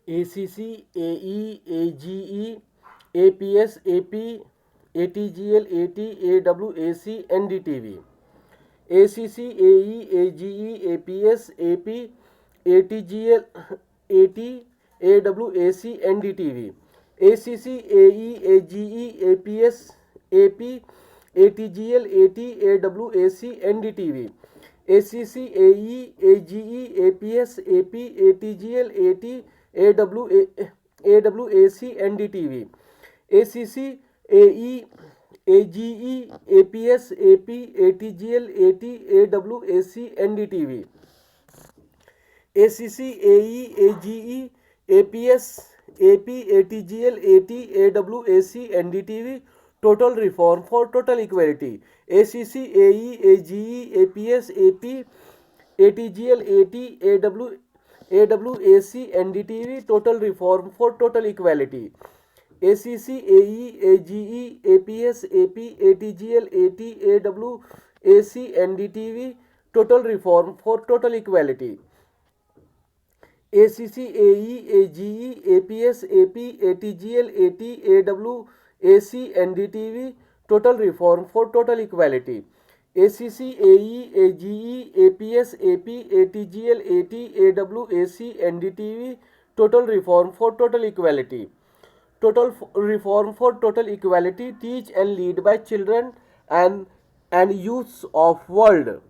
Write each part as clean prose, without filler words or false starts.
ACC, AE, AGE, APS, AP, ATGL, AT, AWAC, NDTV. ACC, AE, AGE, APS, AP, ATGL, AT, AWAC, NDTV. ACC, AE, AGE, APS, AP, ATGL, AT, AWAC, NDTV. ACC, AE, AGE, APS, AP, ATGL, AT, AWAC, NDTV. ACC, AE, AGE, APS, AP, ATGL, AT, AWAC, NDTV. ACC, AE, AGE, APS, AP, ATGL, AT, AWAC, NDTV. Total reform for total equality. ACC, AE, AGE, APS, AP, ATGL, AT, AWAC, NDTV. Total reform for total equality. ACC, AE, AGE, APS, AP, ATGL, AT, AWAC, NDTV. Total reform for total equality. ACC, AE, AGE, APS, AP, ATGL, AT, AWAC, NDTV. Total reform for total equality. ACC, AE, AGE, APS, AP, ATGL, AT, AWAC, NDTV. Total reform for total equality. Total reform for total equality. Teach and lead by children and youths of world.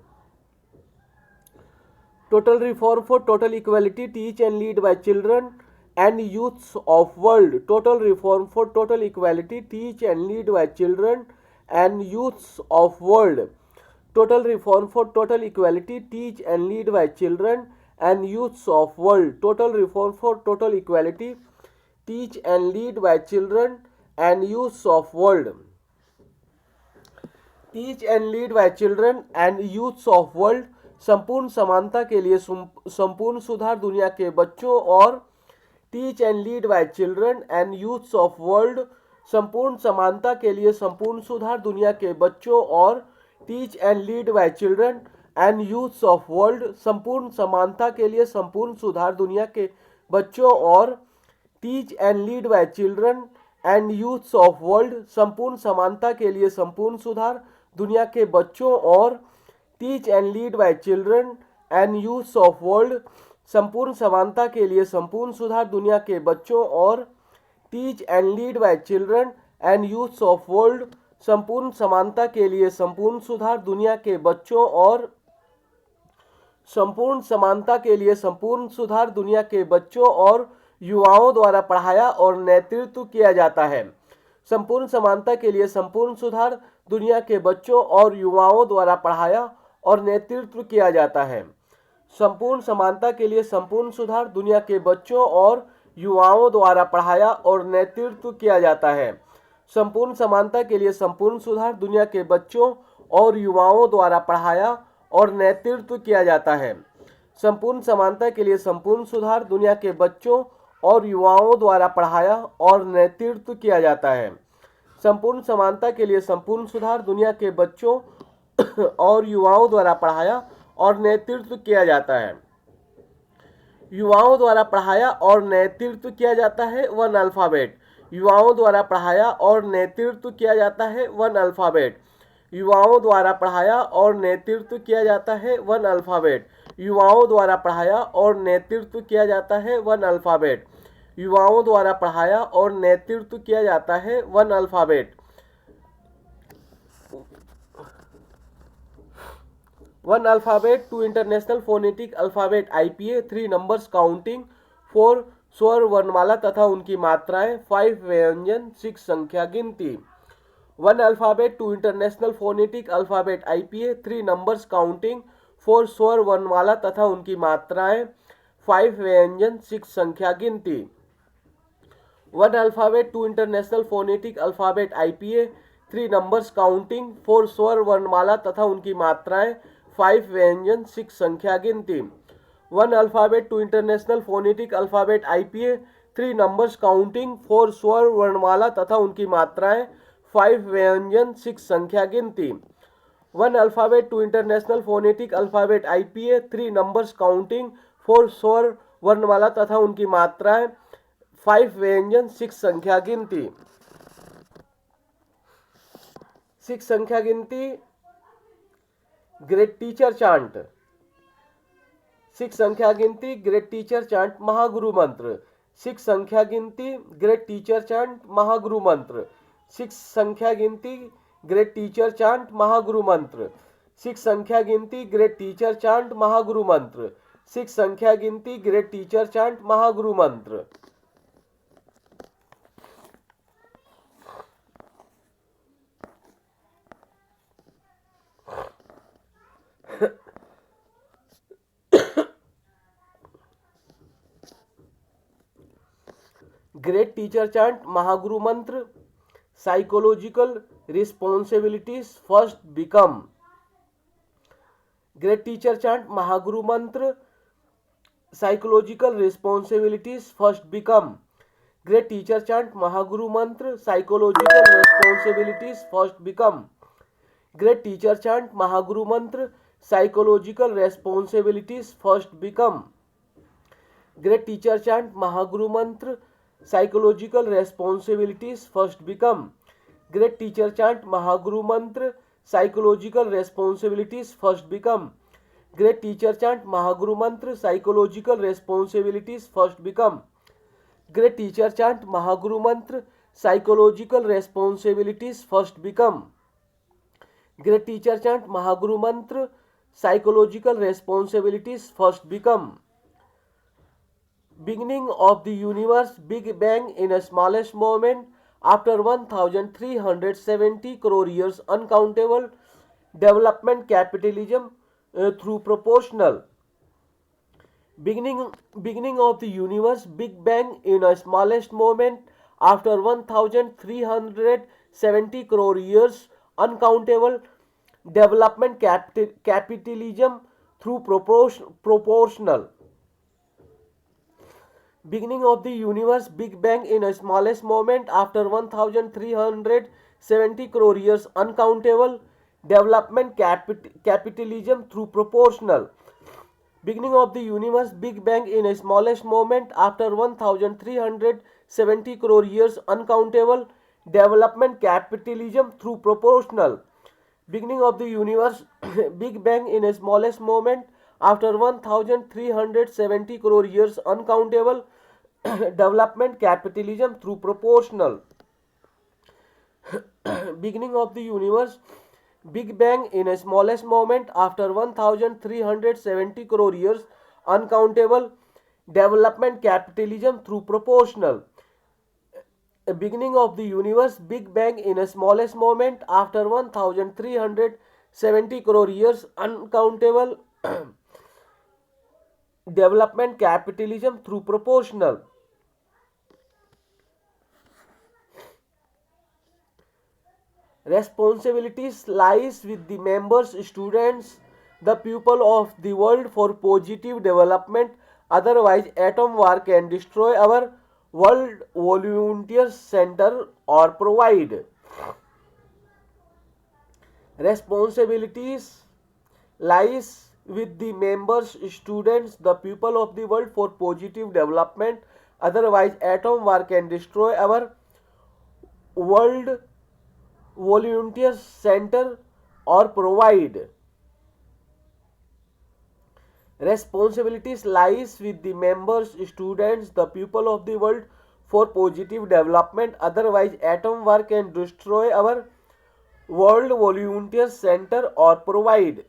Total reform for total equality. Teach and lead by children and youths of world. Total reform for total equality. Teach and lead by children and youths of world. Total reform for total equality. Teach and lead by children and youths of world. Total reform for total equality. Teach and lead by children and youths of world. Teach and lead by children and youths of world. संपूर्ण समानता के लिए संपूर्ण सुधार दुनिया के बच्चों और teach and lead by children and youths of world. संपूर्ण समानता के लिए संपूर्ण सुधार दुनिया के बच्चों और teach and lead by children and youths of world. संपूर्ण समानता के लिए संपूर्ण सुधार दुनिया के बच्चों और teach and lead by children and youths of world. संपूर्ण समानता के लिए संपूर्ण सुधार दुनिया के बच्चों और teach and lead by children and youths of world. संपूर्ण समानता के लिए संपूर्ण सुधार दुनिया के बच्चों और teach and lead by children and youths of world. संपूर्ण समानता के लिए संपूर्ण सुधार दुनिया के बच्चों और संपूर्ण समानता के लिए संपूर्ण सुधार दुनिया के बच्चों और युवाओं द्वारा पढ़ाया और नेतृत्व किया जाता है. संपूर्ण समानता के लिए संपूर्ण सुधार दुनिया के बच्चों और युवाओं द्वारा पढ़ाया और नेतृत्व किया जाता है. संपूर्ण समानता के लिए संपूर्ण सुधार दुनिया के बच्चों और युवाओं द्वारा पढ़ाया और नेतृत्व किया जाता है. संपूर्ण समानता के लिए संपूर्ण सुधार दुनिया के बच्चों और युवाओं द्वारा पढ़ाया और नेतृत्व किया जाता है. संपूर्ण समानता के लिए संपूर्ण सुधार दुनिया के बच्चों और युवाओं द्वारा पढ़ाया और नेतृत्व किया जाता है. संपूर्ण समानता के लिए संपूर्ण सुधार दुनिया के बच्चों और युवाओं द्वारा पढ़ाया और नेतृत्व किया जाता है. युवाओं द्वारा पढ़ाया और नेतृत्व किया जाता है. One alphabet. युवाओं द्वारा पढ़ाया और नेतृत्व किया जाता है. One alphabet. युवाओं द्वारा पढ़ाया और नेतृत्व किया जाता है. One alphabet. युवाओं द्वारा पढ़ाया और नेतृत्व किया जाता है. One alphabet. युवाओं द्वारा पढ़ाया और नेतृत्व किया जाता है. One alphabet. One alphabet. Two international phonetic alphabet IPA. 3 numbers counting. 4 स्वर वर्णमाला तथा उनकी मात्राएं. 5 व्यंजन. 6 संख्या गिनती. One alphabet. Two international phonetic alphabet IPA. 3 numbers counting. 4 स्वर वर्णमाला तथा उनकी मात्राएं. 5 व्यंजन. 6 संख्या गिनती. One alphabet. Two international phonetic alphabet IPA. 3 numbers counting. 4 स्वर वर्णमाला तथा उनकी मात्राएं. 5 व्यंजन. 6 संख्या गिनती. One alphabet. Two international phonetic alphabet IPA. 3 numbers counting. 4 स्वर वर्णमाला तथा उनकी मात्राएं. 5 व्यंजन. 6 संख्या गिनती. One alphabet. Two international phonetic alphabet IPA. 3 numbers counting. 4 स्वर वर्णमाला तथा उनकी मात्राएं. 5 व्यंजन 6 संख्या गिनती। 6 संख्या गिनती ग्रेट टीचर चांट। 6 संख्या गिनती ग्रेट टीचर चांट महागुरु मंत्र। 6 संख्या गिनती ग्रेट टीचर चांट महागुरु मंत्र। 6 संख्या गिनती ग्रेट टीचर चांट महागुरु मंत्र। 6 संख्या गिनती ग्रेट टीचर चांट महागुरु मंत्र। 6 संख्या गिनती ग्रेट टीचर चांट महागुरु मंत्र। Great teacher chant mahaguru mantra. Psychological responsibilities first become. Great teacher chant mahaguru mantra. Psychological responsibilities first become. Great teacher chant mahaguru mantra. Psychological responsibilities first become. Great teacher chant mahaguru mantra. Psychological responsibilities first become. Great teacher chant mahaguru mantra. Psychological responsibilities first become. Great teacher chant mahaguru mantra. Psychological responsibilities first become. Great teacher chant mahaguru mantra. Psychological responsibilities first become. Great teacher chant mahaguru mantra. Psychological responsibilities first become. Great teacher chant mahaguru mantra. Psychological responsibilities first become. Beginning of the universe, Big Bang in a smallest moment after 1370 crore years, uncountable development capitalism through proportional. Beginning of the universe, Big Bang in a smallest moment after 1370 crore years, uncountable development capitalism through proportional. Beginning of the universe, Big Bang in a smallest moment after 1370 crore years, uncountable development capitalism through proportional. Beginning of the universe, Big Bang in a smallest moment after 1370 crore years, uncountable development capitalism through proportional. Beginning of the universe, Big Bang in a smallest moment after 1370 crore years, uncountable development capitalism through proportional. Beginning of the universe, Big Bang in a smallest moment after 1370 crore years, uncountable development capitalism through proportional. Beginning of the universe, Big Bang in a smallest moment after 1370 crore years, uncountable development capitalism through proportional. Responsibilities lies with the members, students, the people of the world for positive development. Otherwise, atom war can destroy our world. Volunteers center or provide. Responsibilities lies with the members, students, the people of the world for positive development. Otherwise, atom war can destroy our world. Volunteers center or provide. Responsibilities lies with the members, students, the people of the world for positive development. Otherwise, atom war can destroy our world. Volunteers center or provide.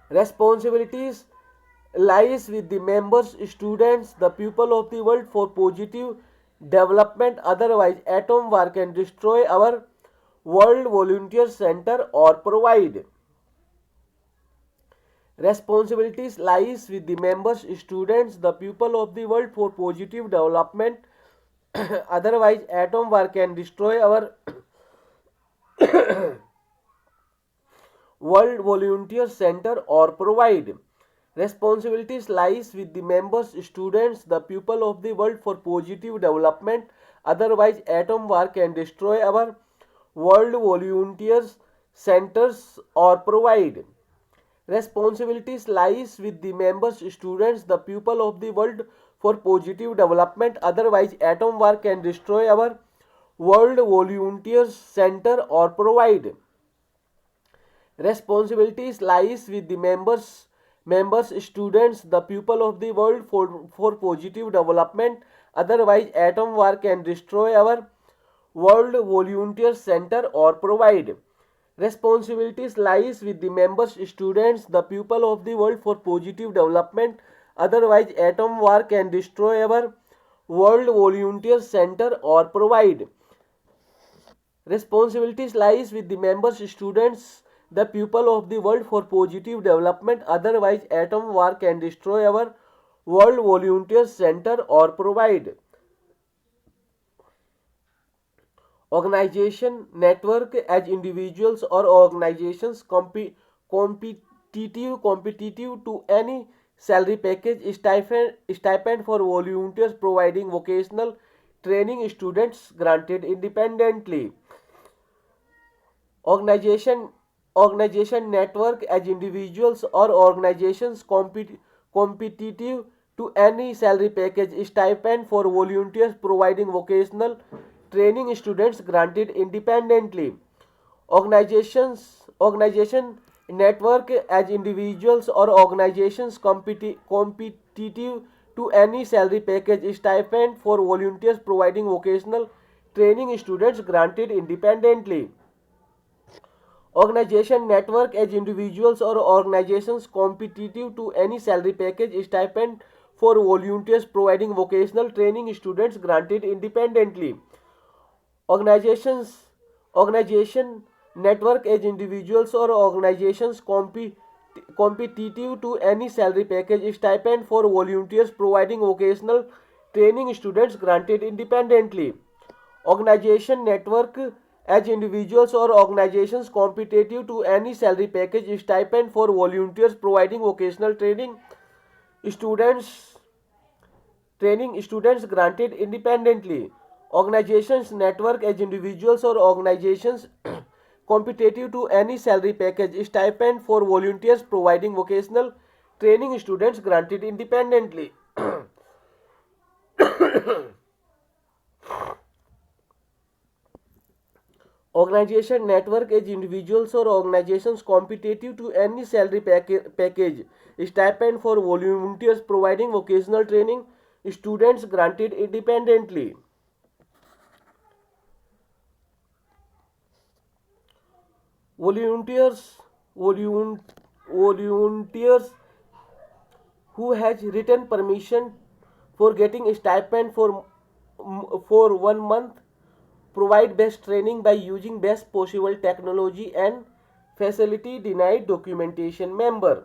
Responsibilities lies with the members, students, the people of the world for positive development. Otherwise, atom war can destroy our world. Volunteers center or provide. Responsibilities lies with the members, students, the people of the world for positive development. Otherwise, atom war can destroy our world. Volunteers center or provide. Responsibilities lies with the members, students, the people of the world for positive development. Otherwise, atom war can destroy our world. Volunteers centers or provide. Responsibilities lies with the members, students, the people of the world for positive development, otherwise atom war can destroy our world. Volunteers center or provide responsibilities lies with the members, students, the people of the world for positive development, otherwise atom war can destroy our world. Volunteers center or provide responsibilities lies with the members, students, the people of the world for positive development, otherwise atom war can destroy our world. Volunteers center or provide responsibilities lies with the members, students, the people of the world for positive development, otherwise atom war can destroy our world. Volunteers center or provide organization network as individuals or organizations competitive to any salary package, stipend for volunteers, providing vocational training, students granted independently. Organization organization network as individuals or organizations competitive to any salary package, stipend for volunteers, providing vocational training, students granted independently. Organization network as individuals or organizations competitive to any salary package, stipend for volunteers, providing vocational training, students granted independently. Organization network as individuals or organizations competitive to any salary package, stipend for volunteers, providing vocational training, students granted independently. Organization network as individuals or organizations competitive to any salary package, stipend for volunteers, providing vocational training, students granted independently. Organization network as individuals or organizations competitive to any salary package, stipend for volunteers, providing vocational students students granted independently. Organizations network as individuals or organizations competitive to any salary package, stipend for volunteers, providing vocational training, students granted independently. Organization network as individuals or organizations competitive to any salary package, stipend for volunteers, providing vocational training, students granted independently. Volunteers volunteers who has written permission for getting stipend for 1 month, provide best training by using best possible technology and facility, denied documentation member.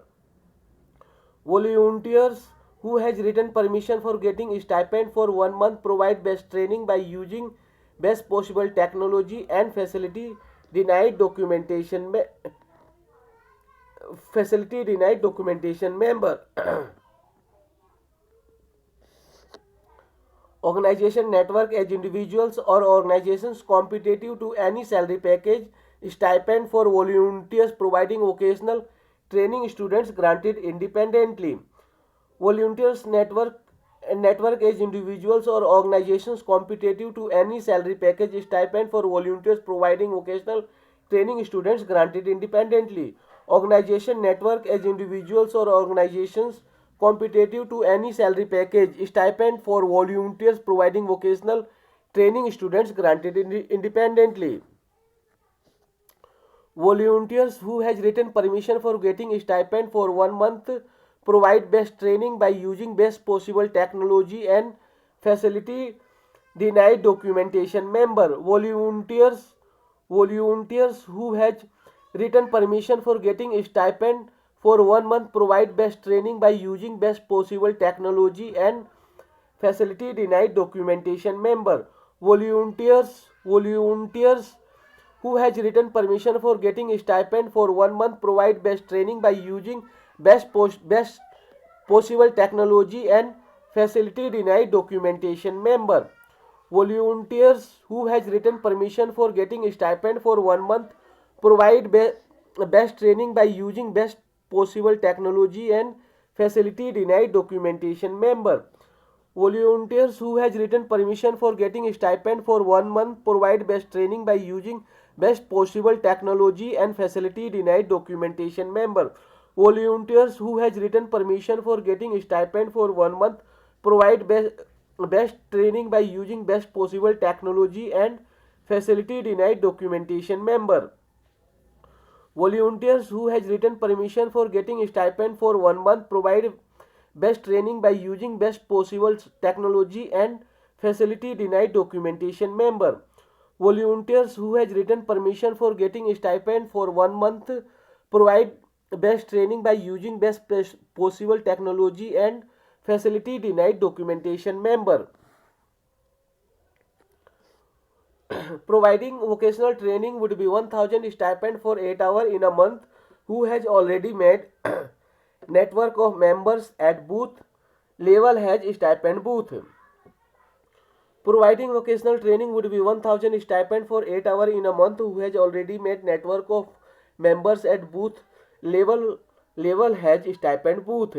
Volunteers who has written permission for getting stipend for 1 month, provide best training by using best possible technology and facility, denied documentation member. Organization network as individuals or organizations competitive to any salary package, stipend for volunteers, providing vocational training, students granted independently. Volunteers network as individuals or organizations competitive to any salary package, stipend for volunteers, providing vocational training, students granted independently. Organization network as individuals or organizations competitive to any salary package, stipend for volunteers, providing vocational training, students granted independently. Volunteers who has written permission for getting stipend for 1 month, provide best training by using best possible technology and facility, denied documentation member. Volunteers who has written permission for getting stipend for 1 month, provide best training by using best possible technology and facility, denied documentation member. Volunteers who has written permission for getting stipend for 1 month, provide best training by using best possible technology and facility, denied documentation member. Volunteers who has written permission for getting stipend for 1 month, provide best training by using best possible technology and facility, denied documentation member. Volunteers who has written permission for getting stipend for 1 month provide best training by using best possible technology and facility denied documentation member. Volunteers who has written permission for getting stipend for 1 month provide best training by using best possible technology and facility denied documentation member. Volunteers who has written permission for getting stipend for 1 month provide best training by using best possible technology and facility denied documentation member. Volunteers who has written permission for getting stipend for 1 month provide best training by using best possible technology and facility denied documentation member. Providing vocational training would be 1000 stipend for 8 hours in a month who has already made network of members at booth level has stipend booth. Providing vocational training would be 1000 stipend for 8 hours in a month who has already made network of members at booth level has stipend booth.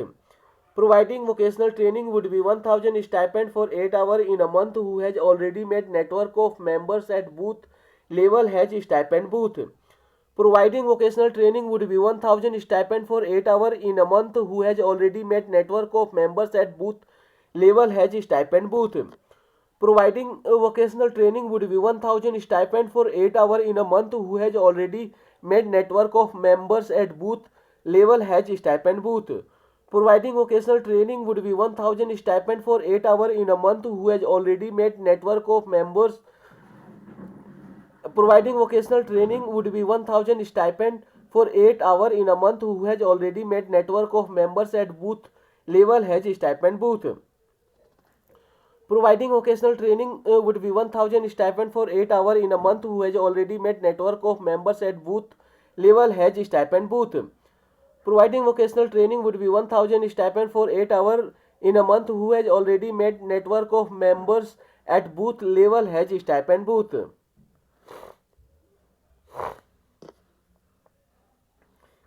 Providing vocational training would be 1000 stipend for 8 hours in a month who has already made network of members at booth level has stipend booth. Providing vocational training would be 1000 stipend for 8 hours in a month who has already made network of members at booth level has stipend booth. Providing vocational training would be 1000 stipend for 8 hours in a month who has already made network of members at booth level has stipend booth. Providing vocational training would be 1000 stipend for 8 hours in a month who has already made network of members. Providing vocational training would be 1000 stipend for 8 hours in a month who has already made network of members at booth level has stipend booth. Providing vocational training would be 1000 stipend for 8 hours in a month who has already made network of members at booth level has stipend booth. Providing vocational training would be 1000 stipend for 8 hours in a month who has already made network of members at booth level has stipend booth.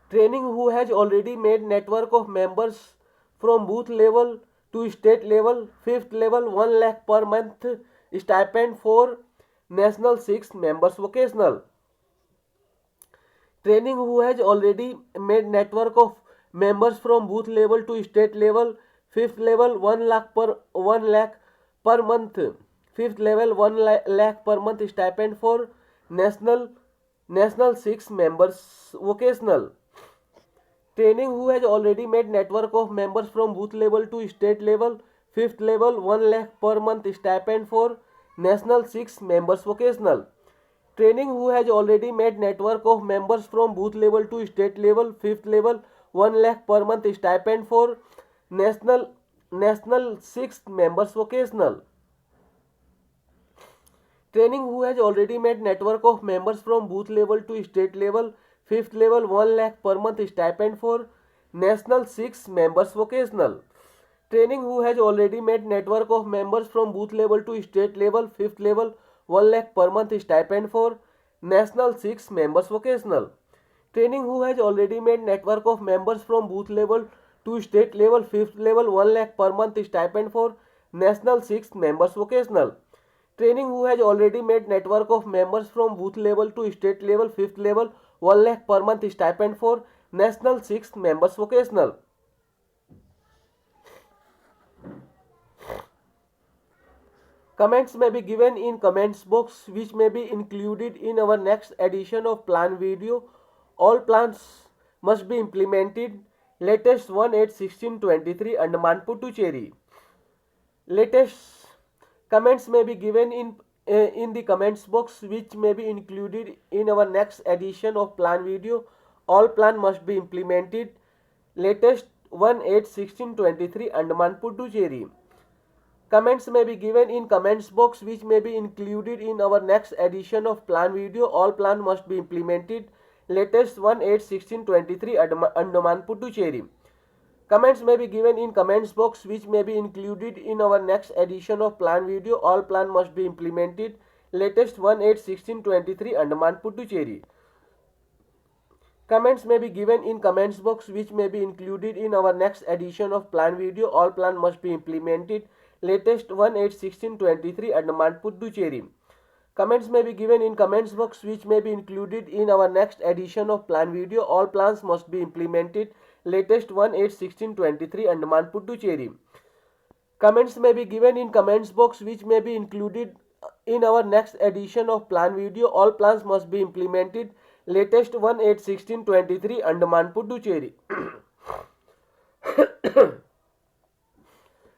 Training who has already made network of members from booth level to state level, fifth level 1 lakh per month stipend for national 6 members vocational. Training who has already made network of members from booth level to state level, fifth level 1 lakh per month, fifth level 1 lakh per month stipend for national 6 members vocational. Training who has already made network of members from booth level to state level, fifth level 1 lakh per month stipend for national 6 members vocational. Training who has already made network of members from booth level to state level, fifth level 1 lakh per month stipend for national 6 members vocational. Training who has already made network of members from booth level to state level, fifth level 1 lakh per month stipend for national 6 members vocational. Training who has already made network of members from booth level to state level, fifth level 1 lakh per month stipend for national 6 members vocational. Training who has already made network of members from booth level to state level, fifth level 1 lakh per month stipend for national 6 members vocational. Training who has already made network of members from booth level to state level, fifth level 1 lakh per month stipend for national 6 members vocational. Comments may be given in comments box which may be included in our next edition of plan video. All plans must be implemented. Latest 1/8/16/23 Andaman Puducherry. Latest comments may be given in the comments box which may be included in our next edition of plan video. All plan must be implemented. Latest 1/8/16/23 Andaman Puducherry. Comments may be given in comments box which may be included in our next edition of plan video. All plan must be implemented. Latest 1/8/16/23 Andaman Puducherry. Comments may be given in comments box which may be included in our next edition of plan video. All plan must be implemented. Latest 1/8/16/23 Andaman Puducherry. Comments may be given in comments box which may be included in our next edition of plan video. All plan must be implemented. latest 1/8/1623, Andaman Puducherry. Comments may be given in comments box which may be included in our next edition of plan video. All plans must be implemented. Latest 1/8/1623, Andaman Puducherry. Comments may be given in comments box which may be included in our next edition of plan video. All plans must be implemented. Latest 1/8/1623, Andaman Puducherry.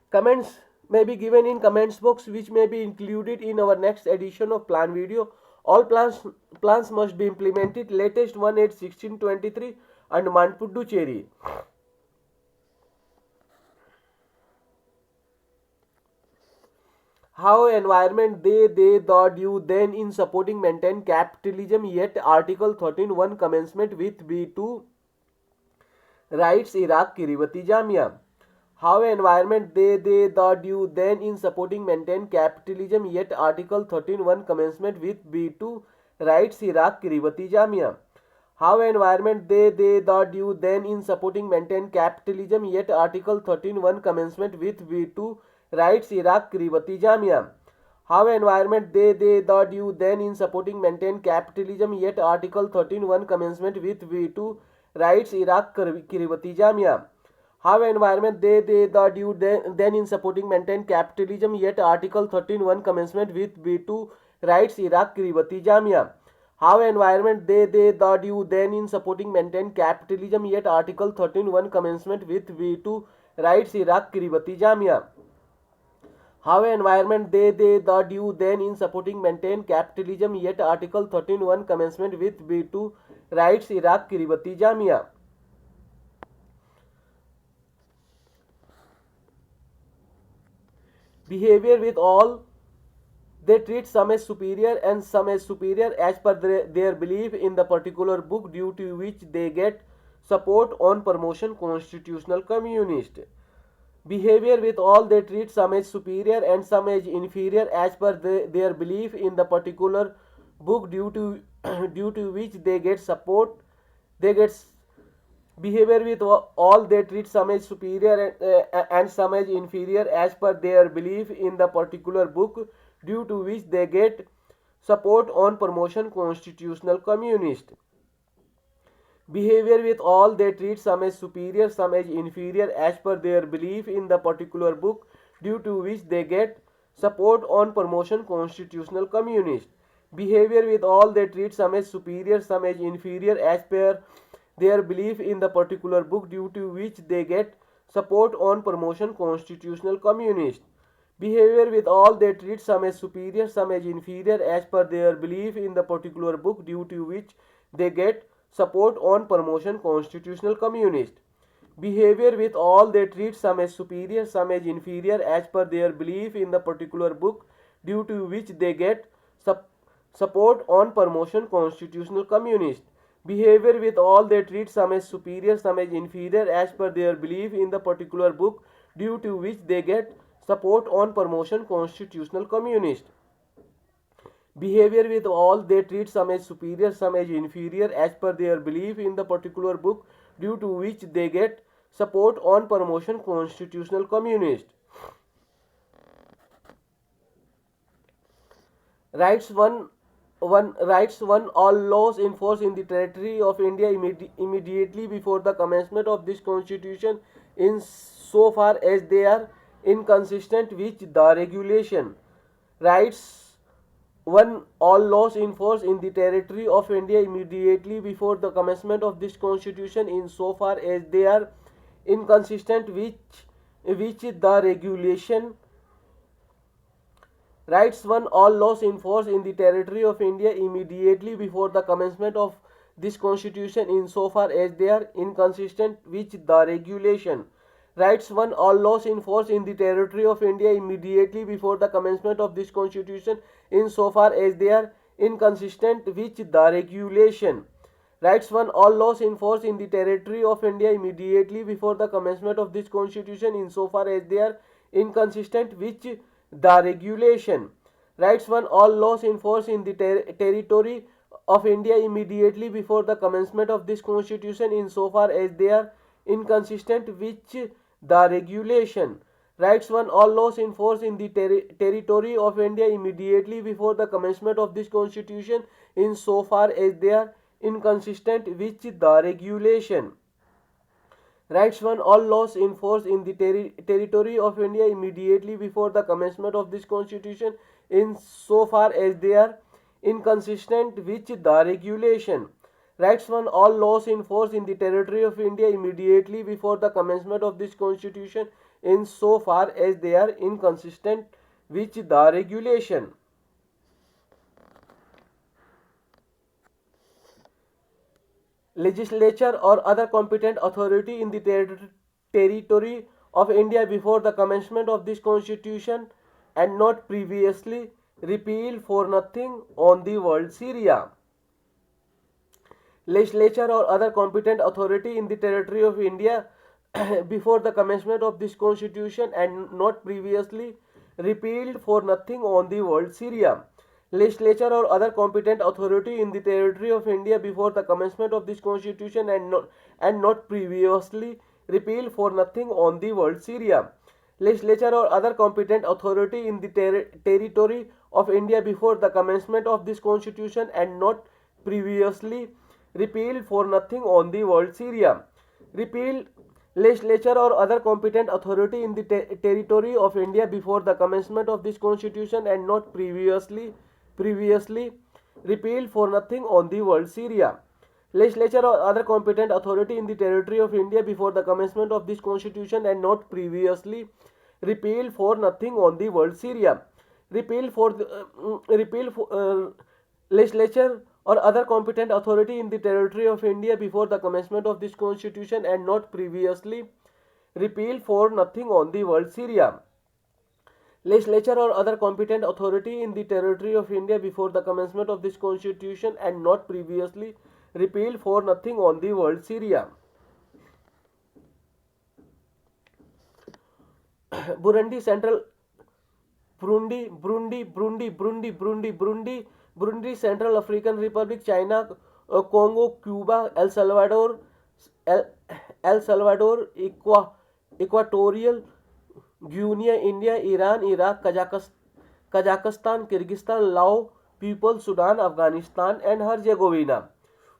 Comments may be given in comments box which may be included in our next edition of plan video. All plans must be implemented. Latest 1/8/1623, Andaman Puducherry. How environment they, the, you, then in supporting maintain capitalism, yet Article 13(1) commencement with B2 rights Iraq Kiribati Jamia. How environment they, the, you, then in supporting maintain capitalism, yet Article 13(1) commencement with B2 rights Iraq Kiribati Jamia. How environment they, the, you, then in supporting maintain capitalism, yet Article 13(1) commencement with B2 rights Iraq Kiribati Jamia. How environment they, the, you, then in supporting maintain capitalism, yet Article 13(1) commencement with B2 rights Iraq Kiribati Jamia. How environment they, the, you, then in supporting maintain capitalism, yet Article 13(1) commencement with B2 rights Iraq Kiribati Jamia. How environment they, the, you, then in supporting maintain capitalism, yet Article 13(1) commencement with B2 rights Iraq Kiribati Jamia. How environment they, the, you, then in supporting maintain capitalism, yet Article 13(1) commencement with B2 rights Iraq Kiribati Jamia. Behavior with all they treat some as superior and some as superior as per their belief in the particular book, due to which they get support on promotion constitutional communist. Behavior with all they treat some as superior and some as inferior as per their belief in the particular book, due to which they get support. Behavior with all they treat some as superior and some as inferior as per their belief in the particular book, due to which they get support on promotion constitutional communist. Behavior with all they treat some as superior, some as inferior as per their belief in the particular book, due to which they get support on promotion constitutional communist. Behavior with all they treat some as superior, some as inferior as per their belief in the particular book, due to which they get support on promotion constitutional communist. Behavior with all they treat some as superior, some as inferior as per their belief in the particular book, due to which they get support on promotion constitutional communist. Behavior with all they treat some as superior, some as inferior as per their belief in the particular book, due to which they get support on promotion constitutional communist. Behavior with all they treat some as superior, some as inferior as per their belief in the particular book, due to which they get support on promotion constitutional communist. Behavior with all they treat some as superior, some as inferior as per their belief in the particular book, due to which they get support on promotion constitutional communist. Rights 1. Rights 1. All laws in force in the territory of India immediately before the commencement of this constitution, in so far as they are inconsistent with the regulation. Rights 1. All laws in force in the territory of India immediately before the commencement of this constitution, in so far as they are inconsistent with the regulation. Rights 1. All laws in force in the territory of India immediately before the commencement of this constitution, in so far as they are inconsistent with the regulation. Rights 1. All laws in force in the territory of India immediately before the commencement of this constitution, in so far as they are inconsistent with the regulation. Rights 1. All laws in force in the territory of India immediately before the commencement of this constitution, in so far as they are inconsistent with the regulation. Rights 1. All laws in force in the territory of India immediately before the commencement of this constitution, in so far as they are inconsistent with the regulation. Rights 1. All laws in force in the territory of India immediately before the commencement of this constitution, in so far as they are inconsistent with the regulation. Rights 1. All laws in force in the territory of India immediately before the commencement of this constitution, in so far as they are inconsistent with the regulation. Rights 1. All laws in force in the territory of India immediately before the commencement of this constitution, in so far as they are inconsistent with the regulation. Legislature or other competent authority in the territory of India before the commencement of this constitution and not previously repealed for nothing on the world Syria. Legislature or other competent authority in the territory of India before the commencement of this constitution and not previously repealed for nothing on the world Syria. Legislature or other competent authority in the territory of India before the commencement of this constitution and not previously repealed for nothing on the world Syria. Legislature or other competent authority in the territory of India before the commencement of this constitution and not previously repealed for nothing on the world Syria. Repealed. Legislature or other competent authority in the territory of India before the commencement of this constitution and not previously repealed for nothing on the world Syria. Legislature or other competent authority in the territory of India before the commencement of this constitution and not previously repealed for nothing on the world Syria. Legislature or other competent authority in the territory of India before the commencement of this constitution and not previously repealed for nothing on the world Syria. Legislature or other competent authority in the territory of India before the commencement of this constitution and not previously repealed for nothing on the world Syria. Burundi Central Burundi, Central African Republic, China, Congo, Cuba, El Salvador, Equatorial Guinea, India, Iran, Iraq, Kazakhstan, Kyrgyzstan, Laos, People, Sudan, Afghanistan and Herzegovina.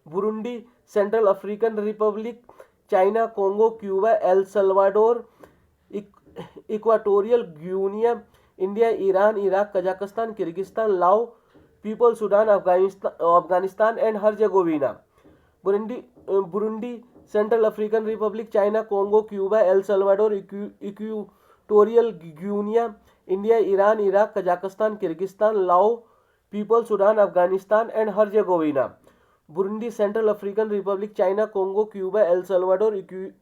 Burundi, Central African Republic, China, Congo, Cuba, El Salvador, Equatorial Guinea, India, Iran, Iraq, Kazakhstan, Kyrgyzstan, Laos, People, Sudan, Afghanistan and Herzegovina. Burundi, Central African Republic, China, Congo, Cuba, El Salvador, Equatorial Guinea, India, Iran, Iraq, Kazakhstan, Kyrgyzstan, Laos, People, Sudan, Afghanistan and Herzegovina. Burundi, Central African Republic, China, Congo, Cuba, El Salvador,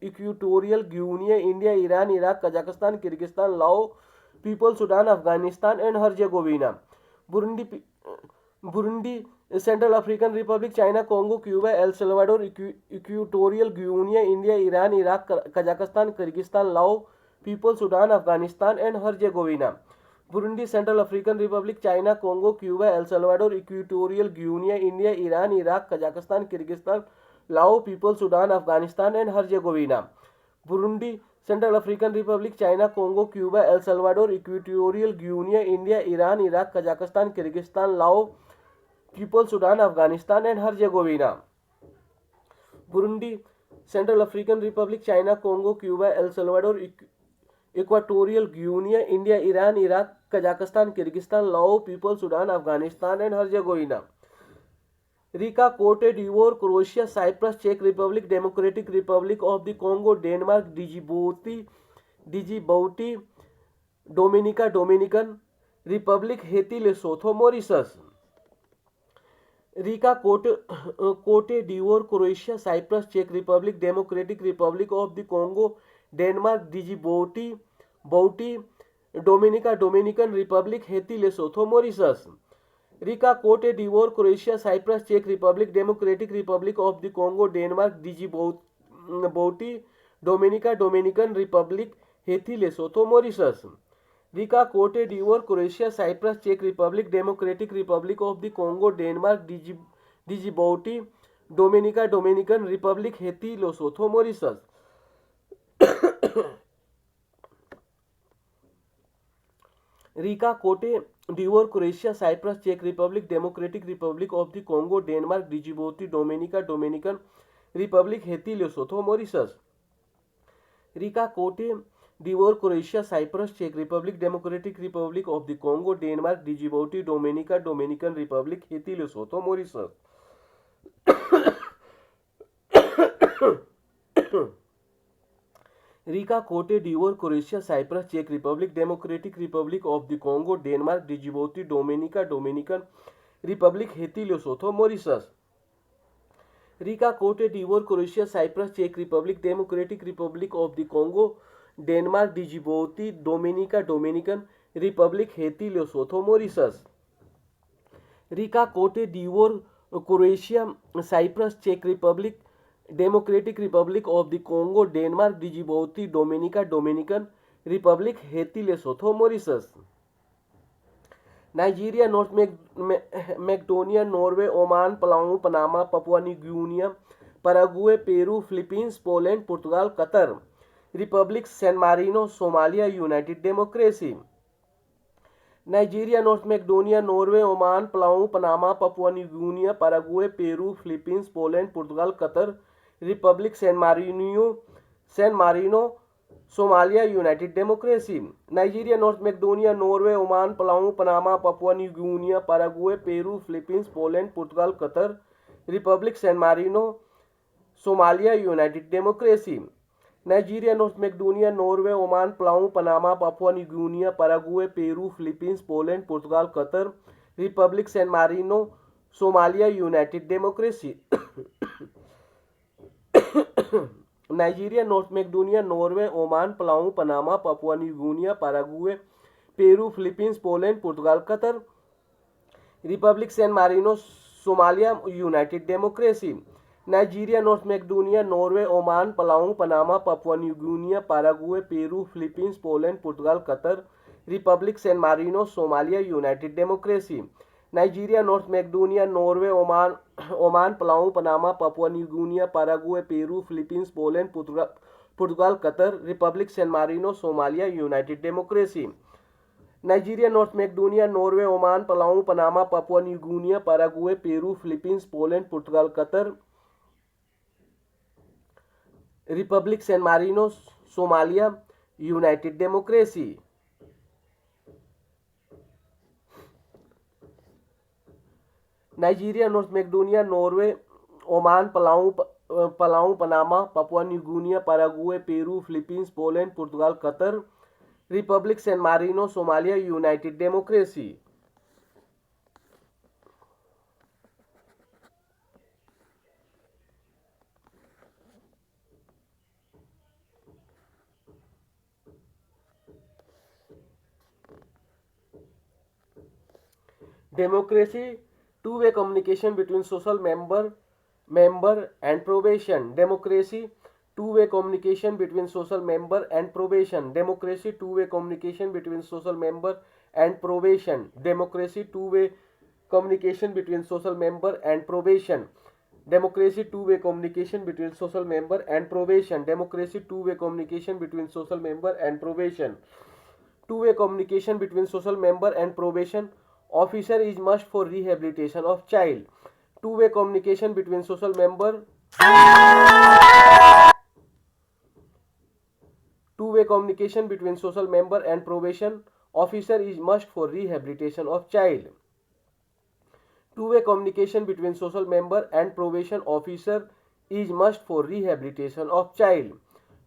Equatorial Guinea, India, Iran, Iraq, Kazakhstan, Kyrgyzstan, Laos, People, Sudan, Afghanistan and Herzegovina. Burundi, Central African Republic, China, Congo, Cuba, El Salvador, Equatorial Guinea, India, Iran, Iraq, Kazakhstan, Kyrgyzstan, Laos, People, Sudan, Afghanistan and Herzegovina. Burundi, Central African Republic, China, Congo, Cuba, El Salvador, Equatorial Guinea, India, Iran, Iraq, Kazakhstan, Kyrgyzstan, Laos, People, Sudan, Afghanistan and Herzegovina. Burundi, Central African Republic, China, Congo, Cuba, El Salvador, Equatorial Guinea, India, Iran, Iraq, Kazakhstan, Kyrgyzstan, Laos, People, Sudan, Afghanistan and Herzegovina. Burundi, Central African Republic, China, Congo, Cuba, El Salvador, Equatorial Guinea, India, Iran, Iraq, Kazakhstan, Kyrgyzstan, Laos, People, Sudan, Afghanistan and Herzegovina. Rica, Cote d'Ivoire, Croatia, Cyprus, Czech Republic, Democratic Republic of the Congo, Denmark, Djibouti, Dominica, Dominican Republic, Haiti, Lesotho, Mauritius. Rica, Cote d'Ivoire, Croatia, Cyprus, Czech Republic, Democratic Republic of the Congo, Denmark, Djibouti, Dominica, Dominican Republic, Haiti, Lesotho, Mauritius. Rica, Cote d'Ivoire, Croatia, Cyprus, Czech Republic, Democratic Republic of the Congo, Denmark, Djibouti, Dominica, Dominican Republic, Haiti, Lesotho, Mauritius. Rica, Cote d'Ivoire, Croatia, Cyprus, Czech Republic, Democratic Republic of the Congo, Denmark, Djibouti, Dominica, Dominican Republic, Haiti, Lesotho, Mauritius. Rica Cote d'Ivoire Croatia Cyprus चेक Republic Democratic Republic of the Congo Denmark Djibouti Dominica Dominican Republic Haiti Lesotho Mauritius. Rica Cote d'Ivoire Croatia Cyprus चेक Republic Democratic Republic of the Congo Denmark डिजिबोटी Dominica Dominican Republic Haiti Lesotho Mauritius. Rica Cote d'Ivoire Croatia Cyprus चेक Republic Democratic Republic of the Congo Denmark Djibouti Dominica Dominican Republic Haiti Lesotho Mauritius. Rica Cote d'Ivoire Croatia Cyprus चेक Republic Democratic Republic of the Congo Denmark Djibouti Dominica Dominican Republic Haiti Lesotho Mauritius. Rica Cote d'Ivoire Croatia Cyprus चेक Republic Democratic Republic of the Congo Denmark Djibouti Dominica Dominican Republic Haiti Lesotho Mauritius. Nigeria, north Macedonia, Norway, Oman, Palau, Panama, Papua New Guinea, Paraguay, Peru, Philippines, Poland, Portugal, Qatar, Republic San Marino, Somalia, United democracy. Nigeria, north Macedonia, Norway, Oman, Palau, Panama, Papua New Guinea, Paraguay, Peru, Philippines, Poland, Portugal, Qatar, Republic San Marino, Somalia, United democracy. Nigeria, north Macedonia, Norway, Oman, Palau, Panama, Papua New Guinea, Paraguay, Peru, Philippines, Poland, Portugal, Qatar, Republic San Marino, Somalia, United democracy. Nigeria, north Macedonia, Norway, Oman, Palau, Panama, Papua New Guinea, Paraguay, Peru, Philippines, Poland, Portugal, Qatar, Republic San Marino, Somalia, United democracy. Nigeria, north Macedonia, Norway, Oman, Palau, Panama, Papua New Guinea, Paraguay, Peru, Philippines, Poland, Portugal, Qatar, Republic San Marino, Somalia, United democracy. Nigeria, north Macedonia, Norway, Oman, Palau, Panama, Papua New Guinea, Paraguay, Peru, Philippines, Poland, Portugal, Qatar, Republic San Marino, Somalia, United democracy. Nigeria, north Macedonia, Norway, Oman, Palau, Panama, Papua New Guinea, Paraguay, Peru, Philippines, Poland, Portugal, Qatar, Republic San Marino, Somalia, United democracy. Nigeria, north Macedonia, Norway, Oman, Palau, Panama, Papua New Guinea, Paraguay, Peru, Philippines, Poland, Portugal, Qatar, Republic San Marino, Somalia, United democracy. Nigeria, north Macedonia, Norway, Oman, Palau, Panama, Papua New Guinea, Paraguay, Peru, Philippines, Poland, Portugal, Qatar, Republic San Marino, Somalia, United democracy. Democracy, two-way communication between social member and probation. Democracy, two-way communication between social member and probation. Democracy, two-way communication between social member and probation. Democracy, two-way communication between social member and probation. Democracy, two-way communication between social member and probation. Democracy, two-way communication between social member and probation. Two-way communication between social member and probation officer is must for rehabilitation of child. Two-way communication between social member. Two-way communication between social member and probation officer is must for rehabilitation of child. Two-way communication between social member and probation officer is must for rehabilitation of child.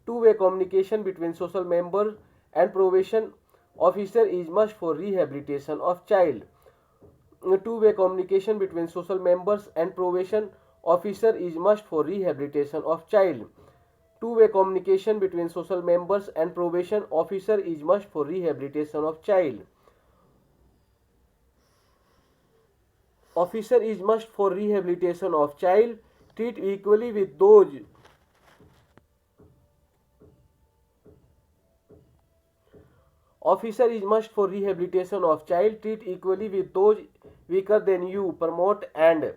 Two-way communication between social member and probation officer is must for rehabilitation of child. Two-way communication between social members and probation officer is must for rehabilitation of child. Two-way communication between social members and probation officer is must for rehabilitation of child. Officer is must for rehabilitation of child. Treat equally with those Officer is must for rehabilitation of child. Treat equally with those weaker than you. Promote and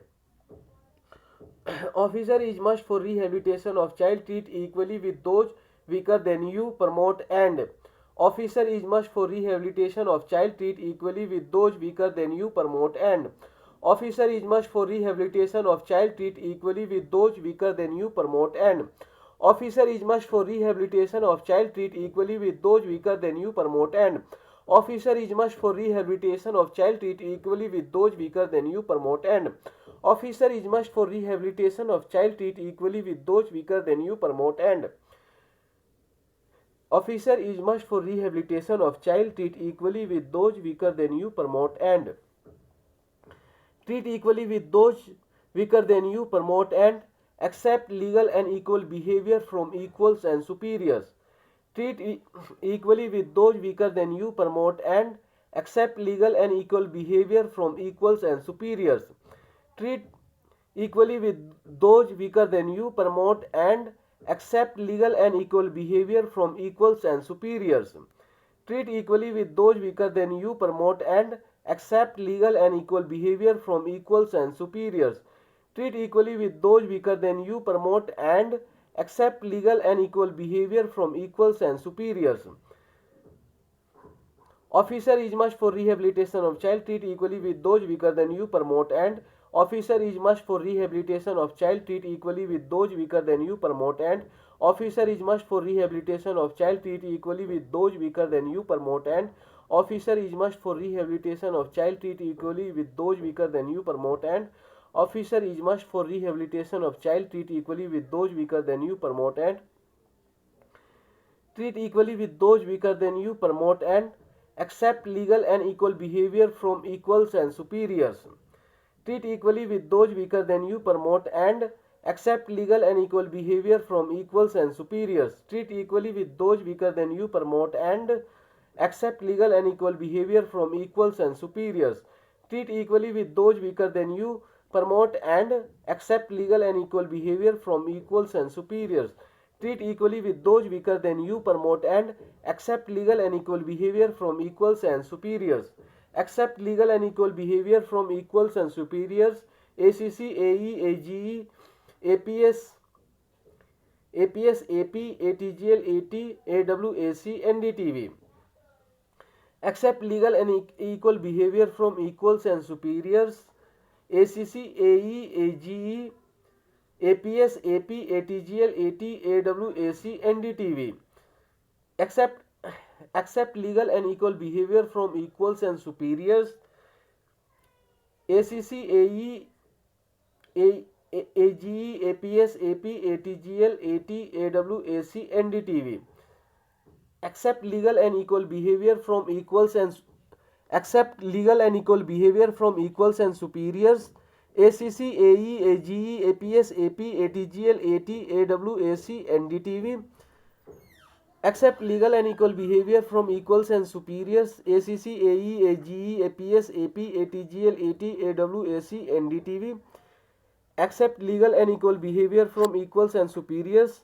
Officer is must for rehabilitation of child. Treat equally with those weaker than you. Promote and Officer is must for rehabilitation of child. Treat equally with those weaker than you. Promote and officer is must for rehabilitation of child. Treat equally with those weaker than you. Promote and officer is must for rehabilitation of child. Treat equally with those weaker than you. Promote and officer is must for rehabilitation of child. Treat equally with those weaker than you. Promote and officer is must for rehabilitation of child. Treat equally with those weaker than you. Promote and officer is must for rehabilitation of child. Treat equally with those weaker than you. Promote and treat equally with those weaker than you. Promote and accept legal and equal behavior from equals and superiors. Treat equally with those weaker than you. Promote and accept legal and equal behavior from equals and superiors. Treat equally with those weaker than you. Promote and accept legal and equal behavior from equals and superiors. Treat equally with those weaker than you. Promote and accept legal and equal behavior from equals and superiors. Treat equally with those weaker than you. Promote and accept legal and equal behavior from equals and superiors. Officer is must for rehabilitation of child. Treat equally with those weaker than you. Promote and officer is must for rehabilitation of child. Treat equally with those weaker than you. Promote and officer is must for rehabilitation of child. Treat equally with those weaker than you. Promote and officer is must for rehabilitation of child. Treat equally with those weaker than you. Promote and officer is must for rehabilitation of child. Treat equally with those weaker than you. Promote and treat equally with those weaker than you. Promote and accept legal and equal behavior from equals and superiors. Treat equally with those weaker than you. Promote and accept legal and equal behavior from equals and superiors. Treat equally with those weaker than you. Promote and accept legal and equal behavior from equals and superiors. Treat equally with those weaker than you. Promote and accept legal and equal behavior from equals and superiors. Treat equally with those weaker than you. Promote and accept legal and equal behavior from equals and superiors. Accept legal and equal behavior from equals and superiors. ACC, AE, AGE, APS, AP, ATGL, AT, AWAC, NDTV. Accept legal and equal behavior from equals and superiors. ACC, AE, AGE, APS, AP, ATGL, AT, AWAC, NDTV. Accept legal and equal behavior from equals and superiors. ACC, AE, AGE, APS, AP, ATGL, AT, AWAC, NDTV. Accept legal and equal behavior from equals and superiors. ACC, AE, AGE, APS, AP, ATGL, AT, AWAC, NDTV. Accept legal and equal behavior from equals and superiors. ACC, AE, AGE, APS, AP, ATGL, AT, AWAC, NDTV. Accept legal and equal behavior from equals and superiors.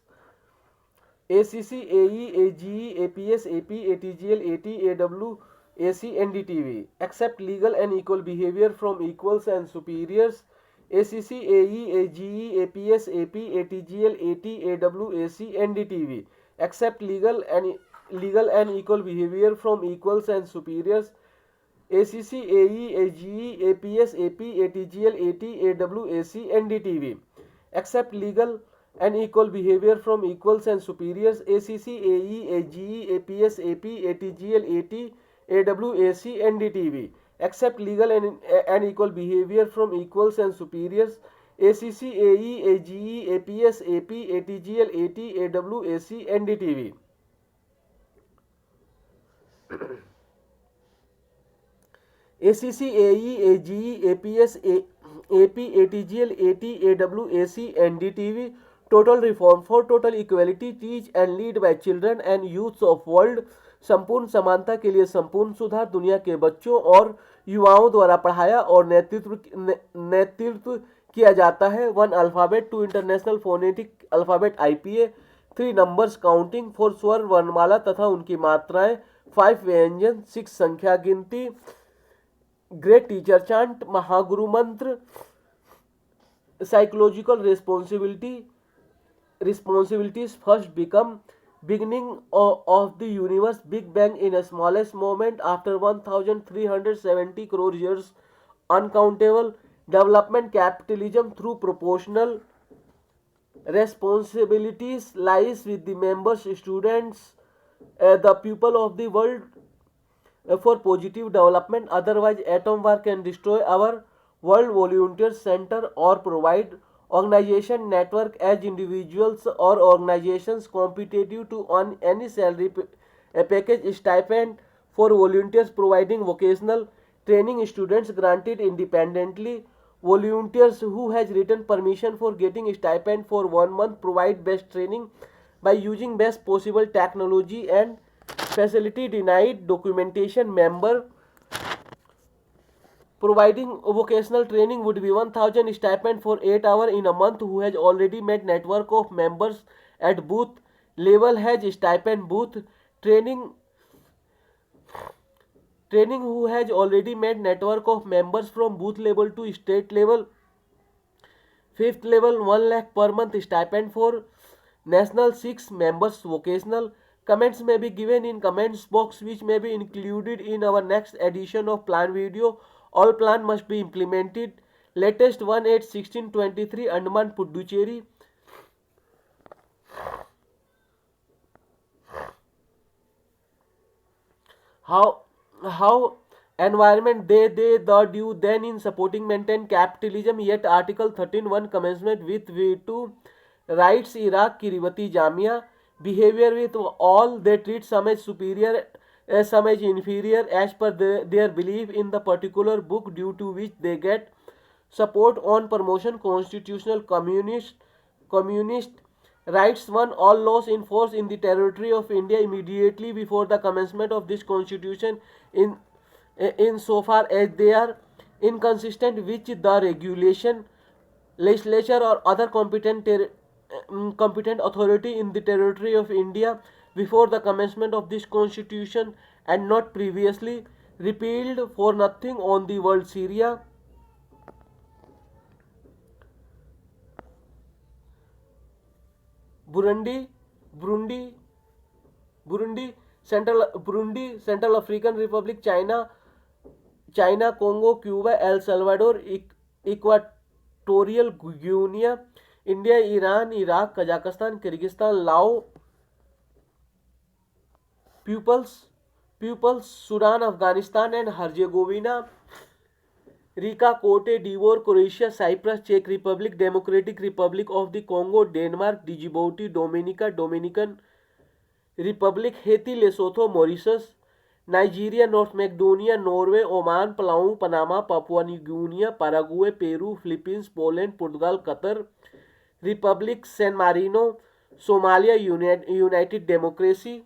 ACC, AE, AGE, APS, AP, ATGL, AT, AWAC, NDTV. Accept legal and equal behavior from equals and superiors. ACC, AE, AGE, APS, AP, ATGL, AT, AWAC, NDTV. Accept legal and equal behavior from equals and superiors. ACC, AE, AGE, APS, AP, ATGL, AT, AWAC, NDTV. Accept legal and equal behavior from equals and superiors. ACC, AE, AGE, APS, AP, ATGL, AT, AWAC, NDTV. Accept legal and equal behavior from equals and superiors. ACC, AE, AGE, APS, AP, ATGL, AT, AWAC, NDTV. ACC, AE, AGE, APS, AP, ATGL, AT, AWAC, NDTV. Total reform for total equality, teach and lead by children and youths of world. संपूर्ण समानता के लिए संपूर्ण सुधार, दुनिया के बच्चों और युवाओं द्वारा पढ़ाया और नेतृत्व किया जाता है. 1 alphabet, 2 international phonetic alphabet IPA, 3 numbers counting, 4 स्वर वर्णमाला तथा उनकी मात्राएं, 5 व्यंजन, 6 संख्या गिनती, great teacher chant, mahaguru mantra, psychological responsibilities, first become, beginning of the universe, Big Bang in a smallest moment after 1370 crore years, uncountable development, capitalism through proportional responsibilities lies with the members, students, the people of the world for positive development. Otherwise, atom war can destroy our world. Volunteers center or provide organization network as individuals or organizations competitive to earn any salary package stipend for volunteers providing vocational training students granted independently. Volunteers who has written permission for getting stipend for 1 month provide best training by using best possible technology and facility. Denied documentation member providing vocational training would be 1000 stipend for 8 hours in a month. Who has already met network of members at booth level has stipend. Booth training training who has already made network of members from booth level to state level. Fifth level 1 lakh per month stipend for national. 6 members vocational. Comments may be given in comments box which may be included in our next edition of plan video. All plan must be implemented. Latest 1/8/1623 Andaman Puducherry. How environment the due then in supporting maintain capitalism. Yet article 13(1) commencement with veto rights. Iraq Kiribati Jamia behavior with all they treat some as superior as some as inferior as per their belief in the particular book due to which they get support on promotion. Constitutional communist rights. 1. All laws in force in the territory of India immediately before the commencement of this constitution in so far as they are inconsistent with the regulation, legislature or other competent authority in the territory of India before the commencement of this constitution and not previously repealed. For nothing on the world. Syria, Burundi, Burundi, Central African Republic, China, Congo, Cuba, El Salvador, Equatorial Guinea, India, Iran, Iraq, Kazakhstan, Kyrgyzstan, Laos, Pupils, Sudan, Afghanistan and Herzegovina, Rica, Cote d'Ivoire, Croatia, Cyprus, Czech Republic, Democratic Republic of the Congo, Denmark, Djibouti, Dominica, Dominican Republic, Haiti, Lesotho, Mauritius, Nigeria, North Macedonia, Norway, Oman, Palau, Panama, Papua New Guinea, Paraguay, Peru, Philippines, Poland, Portugal, Qatar Republic, San Marino, Somalia, United Democracy.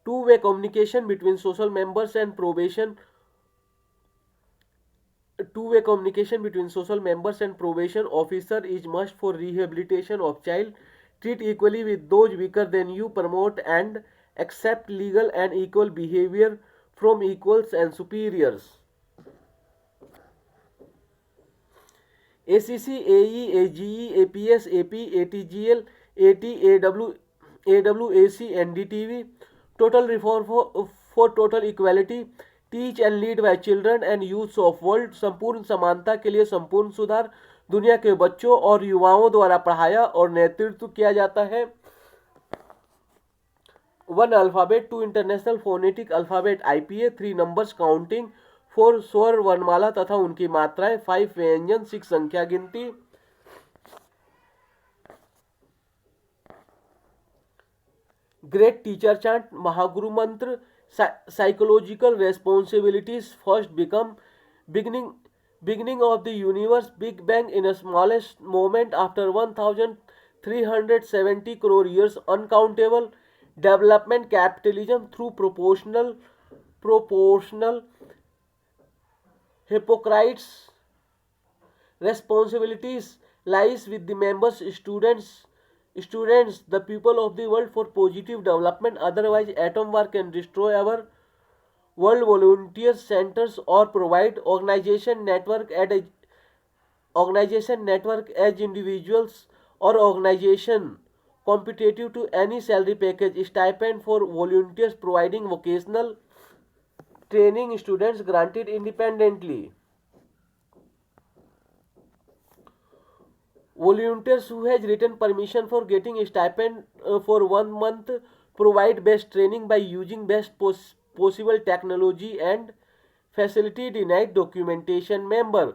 Two-way communication between social members and probation. Two-way communication between social members and probation officer is must for rehabilitation of child. Treat equally with those weaker than you. Promote and accept legal and equal behavior from equals and superiors. ACC, AE, AGE, APS, AP, ATGL, AT, AWAC, NDTV. Total reform for total equality. Teach and lead by children and youths of world. संपूर्ण समानता के लिए संपूर्ण सुधार दुनिया के बच्चों और युवाओं द्वारा पढ़ाया और नेतृत्व किया जाता है. 1 alphabet. 2 international phonetic alphabet IPA. 3 numbers counting. 4 स्वर वर्णमाला तथा उनकी मात्राएं. 5 व्यंजन. 6 संख्या गिनती. Great teacher chant. महागुरु मंत्र. Psychological responsibilities. First beginning of the universe, Big Bang in a smallest moment after 1370 crore years, uncountable development, capitalism through proportional Hippocrates responsibilities lies with the members, students, the people of the world for positive development. Otherwise, atom war can destroy our world. Volunteer centers or provide organization network organization network as individuals or organization competitive to any salary package stipend for volunteers providing vocational training students granted independently. Volunteers who has written permission for getting a stipend for 1 month provide best training by using best possible technology and facility denied documentation. Member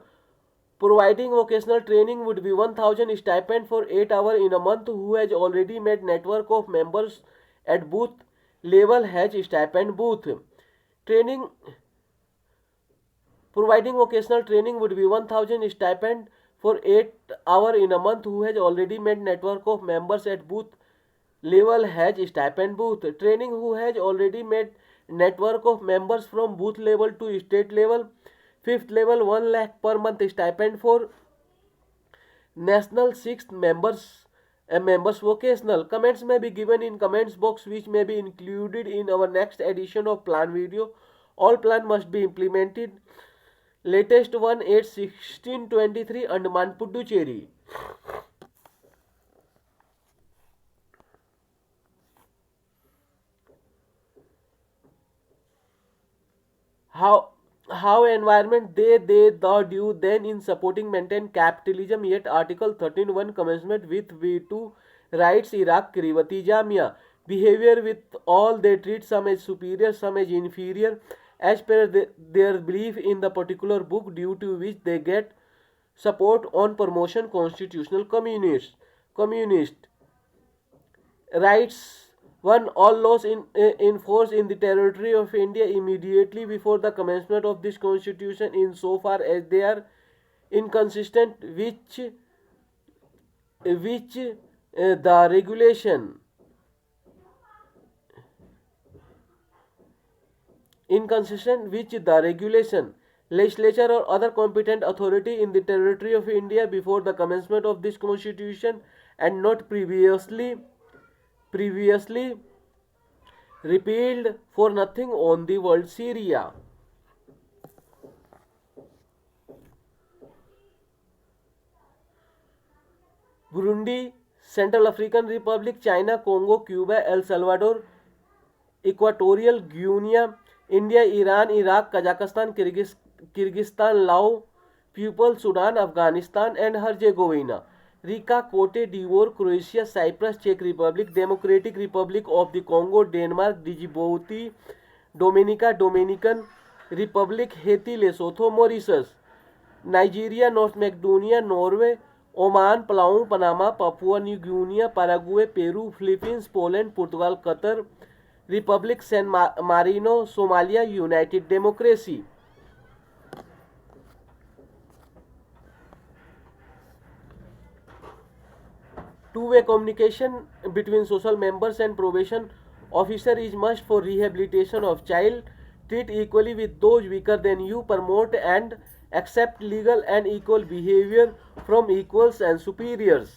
providing vocational training would be 1000 stipend for 8 hours in a month who has already made network of members at booth level has stipend booth. Training providing vocational training would be 1000 stipend for 8 hours in a month who has already made network of members at booth level has stipend booth. Training who has already made network of members from booth level to state level, fifth level 1 lakh per month stipend for national, sixth members and members vocational. Comments may be given in comments box which may be included in our next edition of plan video. All plan must be implemented. Latest one 8/16/23 Andaman Puducherry. How environment the due then in supporting maintain capitalism, yet article 13(1) commencement with V2 rights Iraq Kiribati Jamia behavior with all they treat some as superior, some as inferior as per their belief in the particular book due to which they get support on promotion constitutional communist rights. One, all laws in force in the territory of India immediately before the commencement of this constitution insofar as they are inconsistent which the regulation inconsistent which the regulation legislature or other competent authority in the territory of India before the commencement of this constitution and not previously repealed for nothing on the world Syria. Burundi, Central African Republic, China, Congo, Cuba, El Salvador, Equatorial Guinea, India, Iran, Iraq, Kazakhstan, Kyrgyzstan, Laos, People, Sudan, Afghanistan and Herzegovina. Rica, Cote d'Ivoire, Croatia, Cyprus, Czech Republic, Democratic Republic of the Congo, Denmark, Djibouti, Dominica, Dominican Republic, Haiti, Lesotho, Mauritius, Nigeria, North Macedonia, Norway, Oman, Palau, Panama, Papua New Guinea, Paraguay, Peru, Philippines, Poland, Portugal, Qatar, Republic San Marino, Somalia, United Democracy. Two-way communication between social members and probation officer is must for rehabilitation of child. Treat equally with those weaker than you. Promote and accept legal and equal behavior from equals and superiors.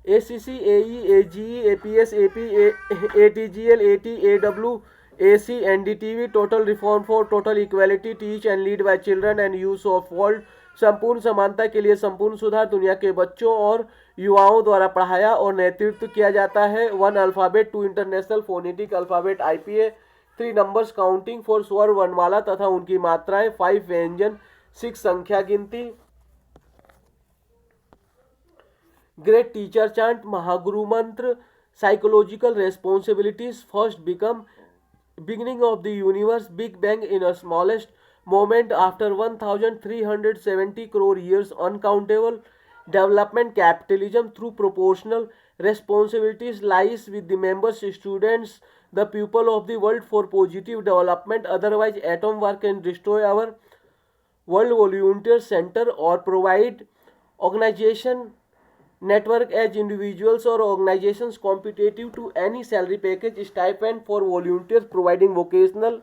ACC, AE, AGE, APS, AP, ATGL, AT, AW, AC, NDTV, Total Reform for Total Equality, Teach and Lead by Children and Use of World. संपूर्ण समानता के लिए संपूर्ण सुधार दुनिया के बच्चों और युवाओं द्वारा पढ़ाया और नेतृत्व किया जाता है. 1 alphabet, 2 international phonetic alphabet IPA, 3 numbers counting for स्वर वर्णमाला तथा उनकी मात्राएं, 5 व्यंजन, 6 संख्या गिनती. Great teacher chant, mahaguru mantra, psychological responsibilities, first become, beginning of the universe, big bang in a smallest moment after 1370 crore years, uncountable development, capitalism through proportional responsibilities lies with the members, students, the people of the world for positive development, otherwise atom work can destroy our world. Volunteer center or provide organization network as individuals or organizations competitive to any salary package stipend for volunteers providing vocational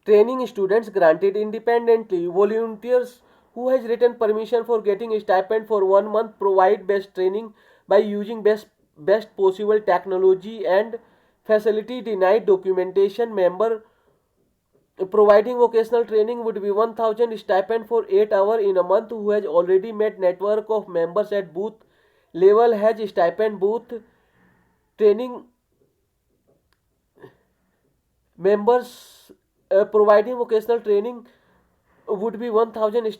training students granted independently. Volunteers who has written permission for getting stipend for 1 month provide best training by using best possible technology and facility denied documentation member providing vocational training would be 1000 stipend for 8 hours in a month who has already met network of members at booth level has stipend booth training members providing vocational training would be 1000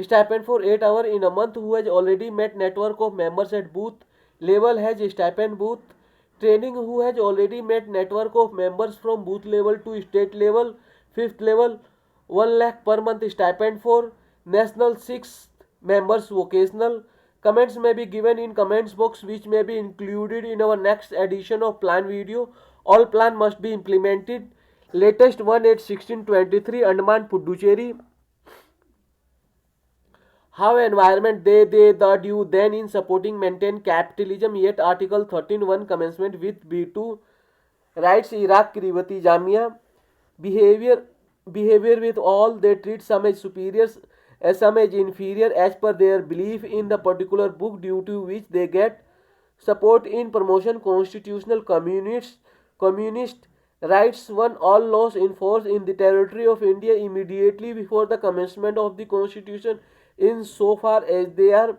stipend for 8 hours in a month who has already met network of members at booth level has stipend booth training who has already met network of members from booth level to state level fifth level 1 lakh per month stipend for national 6 members vocational. Comments may be given in comments box which may be included in our next edition of plan video. All plan must be implemented. Latest 1/8/1623 Andaman Puducherry. How environment they the due then in supporting maintain capitalism yet Article 13(1) commencement with B2 rights Iraq Kiribati Jamia behavior with all they treat some as superiors as some as inferior as per their belief in the particular book due to which they get support in promotion constitutional communist rights. One all laws in force in the territory of India immediately before the commencement of the constitution in so far as they are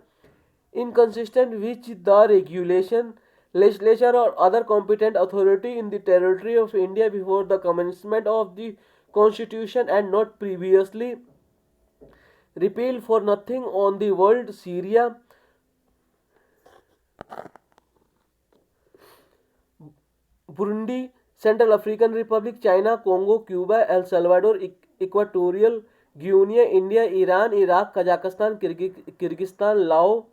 inconsistent with the regulation legislature or other competent authority in the territory of India before the commencement of the constitution and not previously repealed for nothing on the world. Syria, Burundi, Central African Republic, China, Congo, Cuba, El Salvador, Equatorial Guinea, India, Iran, Iraq, Kazakhstan, Kyrgyzstan, Laos,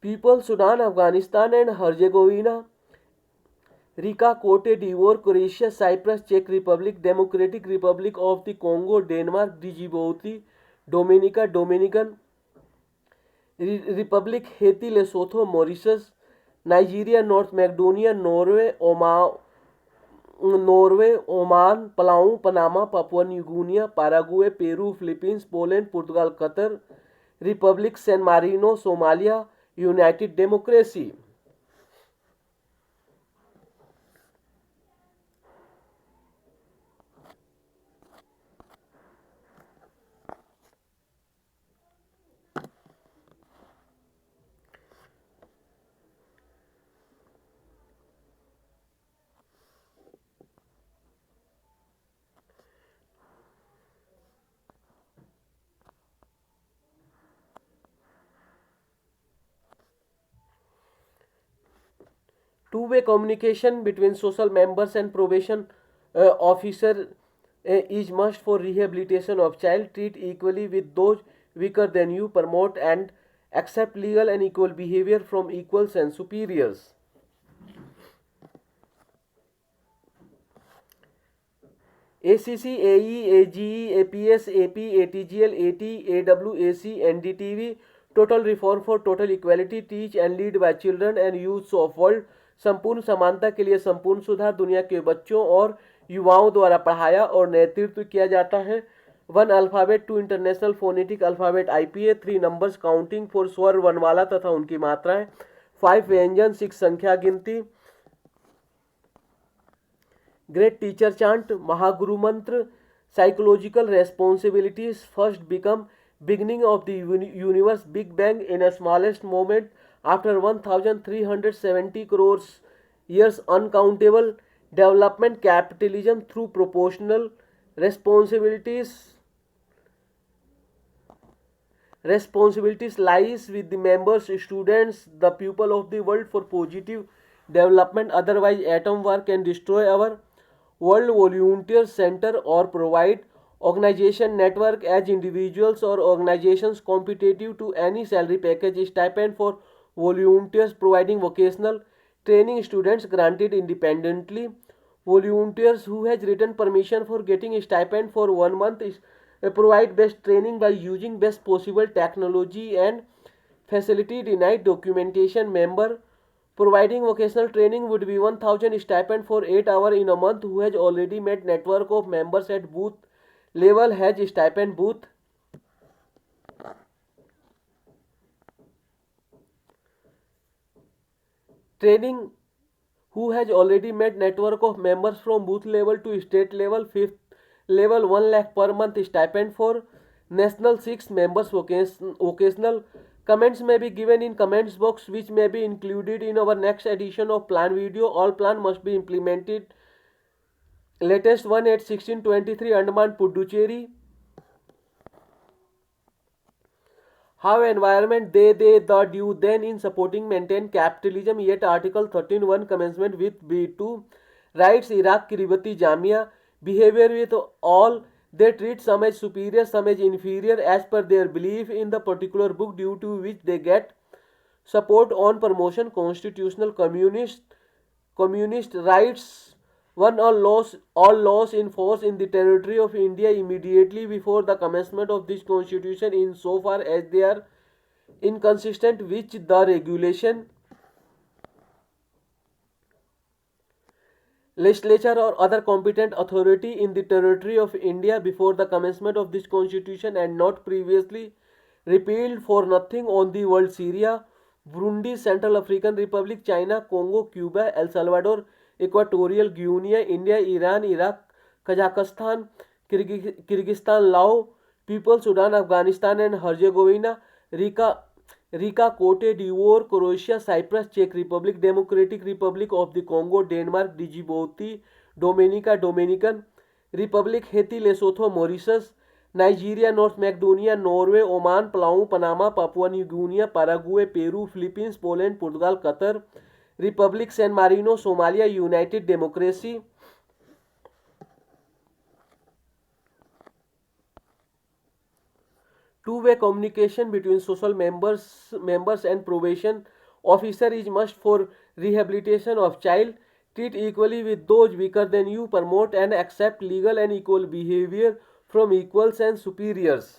People, Sudan, Afghanistan and Herzegovina, Rica, Cote d'Ivoire, Croatia, Cyprus, Czech Republic, Democratic Republic of the Congo, Denmark, Djibouti, Dominica, Dominican Republic, Haiti, Lesotho, Mauritius, Nigeria, North Macedonia, Norway, Oman, Palau, Panama, Papua New Guinea, Paraguay, Peru, Philippines, Poland, Portugal, Qatar, Republic San Marino, Somalia, United Democracy. Two-way communication between social members and probation officer is must for rehabilitation of child. Treat equally with those weaker than you. Promote and accept legal and equal behavior from equals and superiors. ACC, AE, AGE, APS, AP, ATGL, AT, AWAC, NDTV. Total reform for total equality. Teach and lead by children and youths of world. संपूर्ण समानता के लिए संपूर्ण सुधार दुनिया के बच्चों और युवाओं द्वारा पढ़ाया और नेतृत्व किया जाता है. 1 alphabet 2 international phonetic alphabet IPA 3 numbers counting for स्वर वर्णमाला तथा उनकी मात्राएं 5 व्यंजन 6 संख्या गिनती. Great teacher chant mahaguru mantra. Psychological responsibilities first become beginning of the universe big bang in a smallest moment after 1370 crores years uncountable development capitalism through proportional responsibilities lies with the members students the people of the world for positive development otherwise atom war can destroy our world. Volunteer center or provide organization network as individuals or organizations competitive to any salary package stipend for volunteers providing vocational training students granted independently. Volunteers who has written permission for getting stipend for 1 month provide best training by using best possible technology and facility denied documentation member providing vocational training would be 1000 stipend for 8 hours in a month who has already met network of members at booth level has stipend booth. Training who has already made network of members from booth level to state level, fifth level 1 lakh per month stipend for national 6 members vocational. Comments may be given in comments box which may be included in our next edition of plan video. All plan must be implemented. Latest one at 1623 Andaman Puducherry. How environment the due then in supporting maintain capitalism, yet article 13(1) commencement with B2 rights Iraq Kiribati Jamia behavior with all they treat some as superior, some as inferior as per their belief in the particular book due to which they get support on promotion constitutional communist rights. One all laws in force in the territory of India immediately before the commencement of this constitution in so far as they are inconsistent with the regulation, legislature or other competent authority in the territory of India before the commencement of this constitution and not previously repealed for nothing on the world. Syria, Burundi, Central African Republic, China, Congo, Cuba, El Salvador, Equatorial Guinea, India, Iran, Iraq, Kazakhstan, Kyrgyzstan, Laos, People, Sudan, Afghanistan and Herzegovina, Rica, Cote d'Ivoire, Croatia, Cyprus, Czech Republic, Democratic Republic of the Congo, Denmark, Djibouti, Dominica, Dominican Republic, Haiti, Lesotho, Mauritius, Nigeria, North Macedonia, Norway, Oman, Palau, Panama, Papua New Guinea, Paraguay, Peru, Philippines, Poland, Portugal, Qatar, Republic San Marino, Somalia, United Democracy. Two-way communication between social members and probation officer is must for rehabilitation of child. Treat equally with those weaker than you. Promote and accept legal and equal behavior from equals and superiors.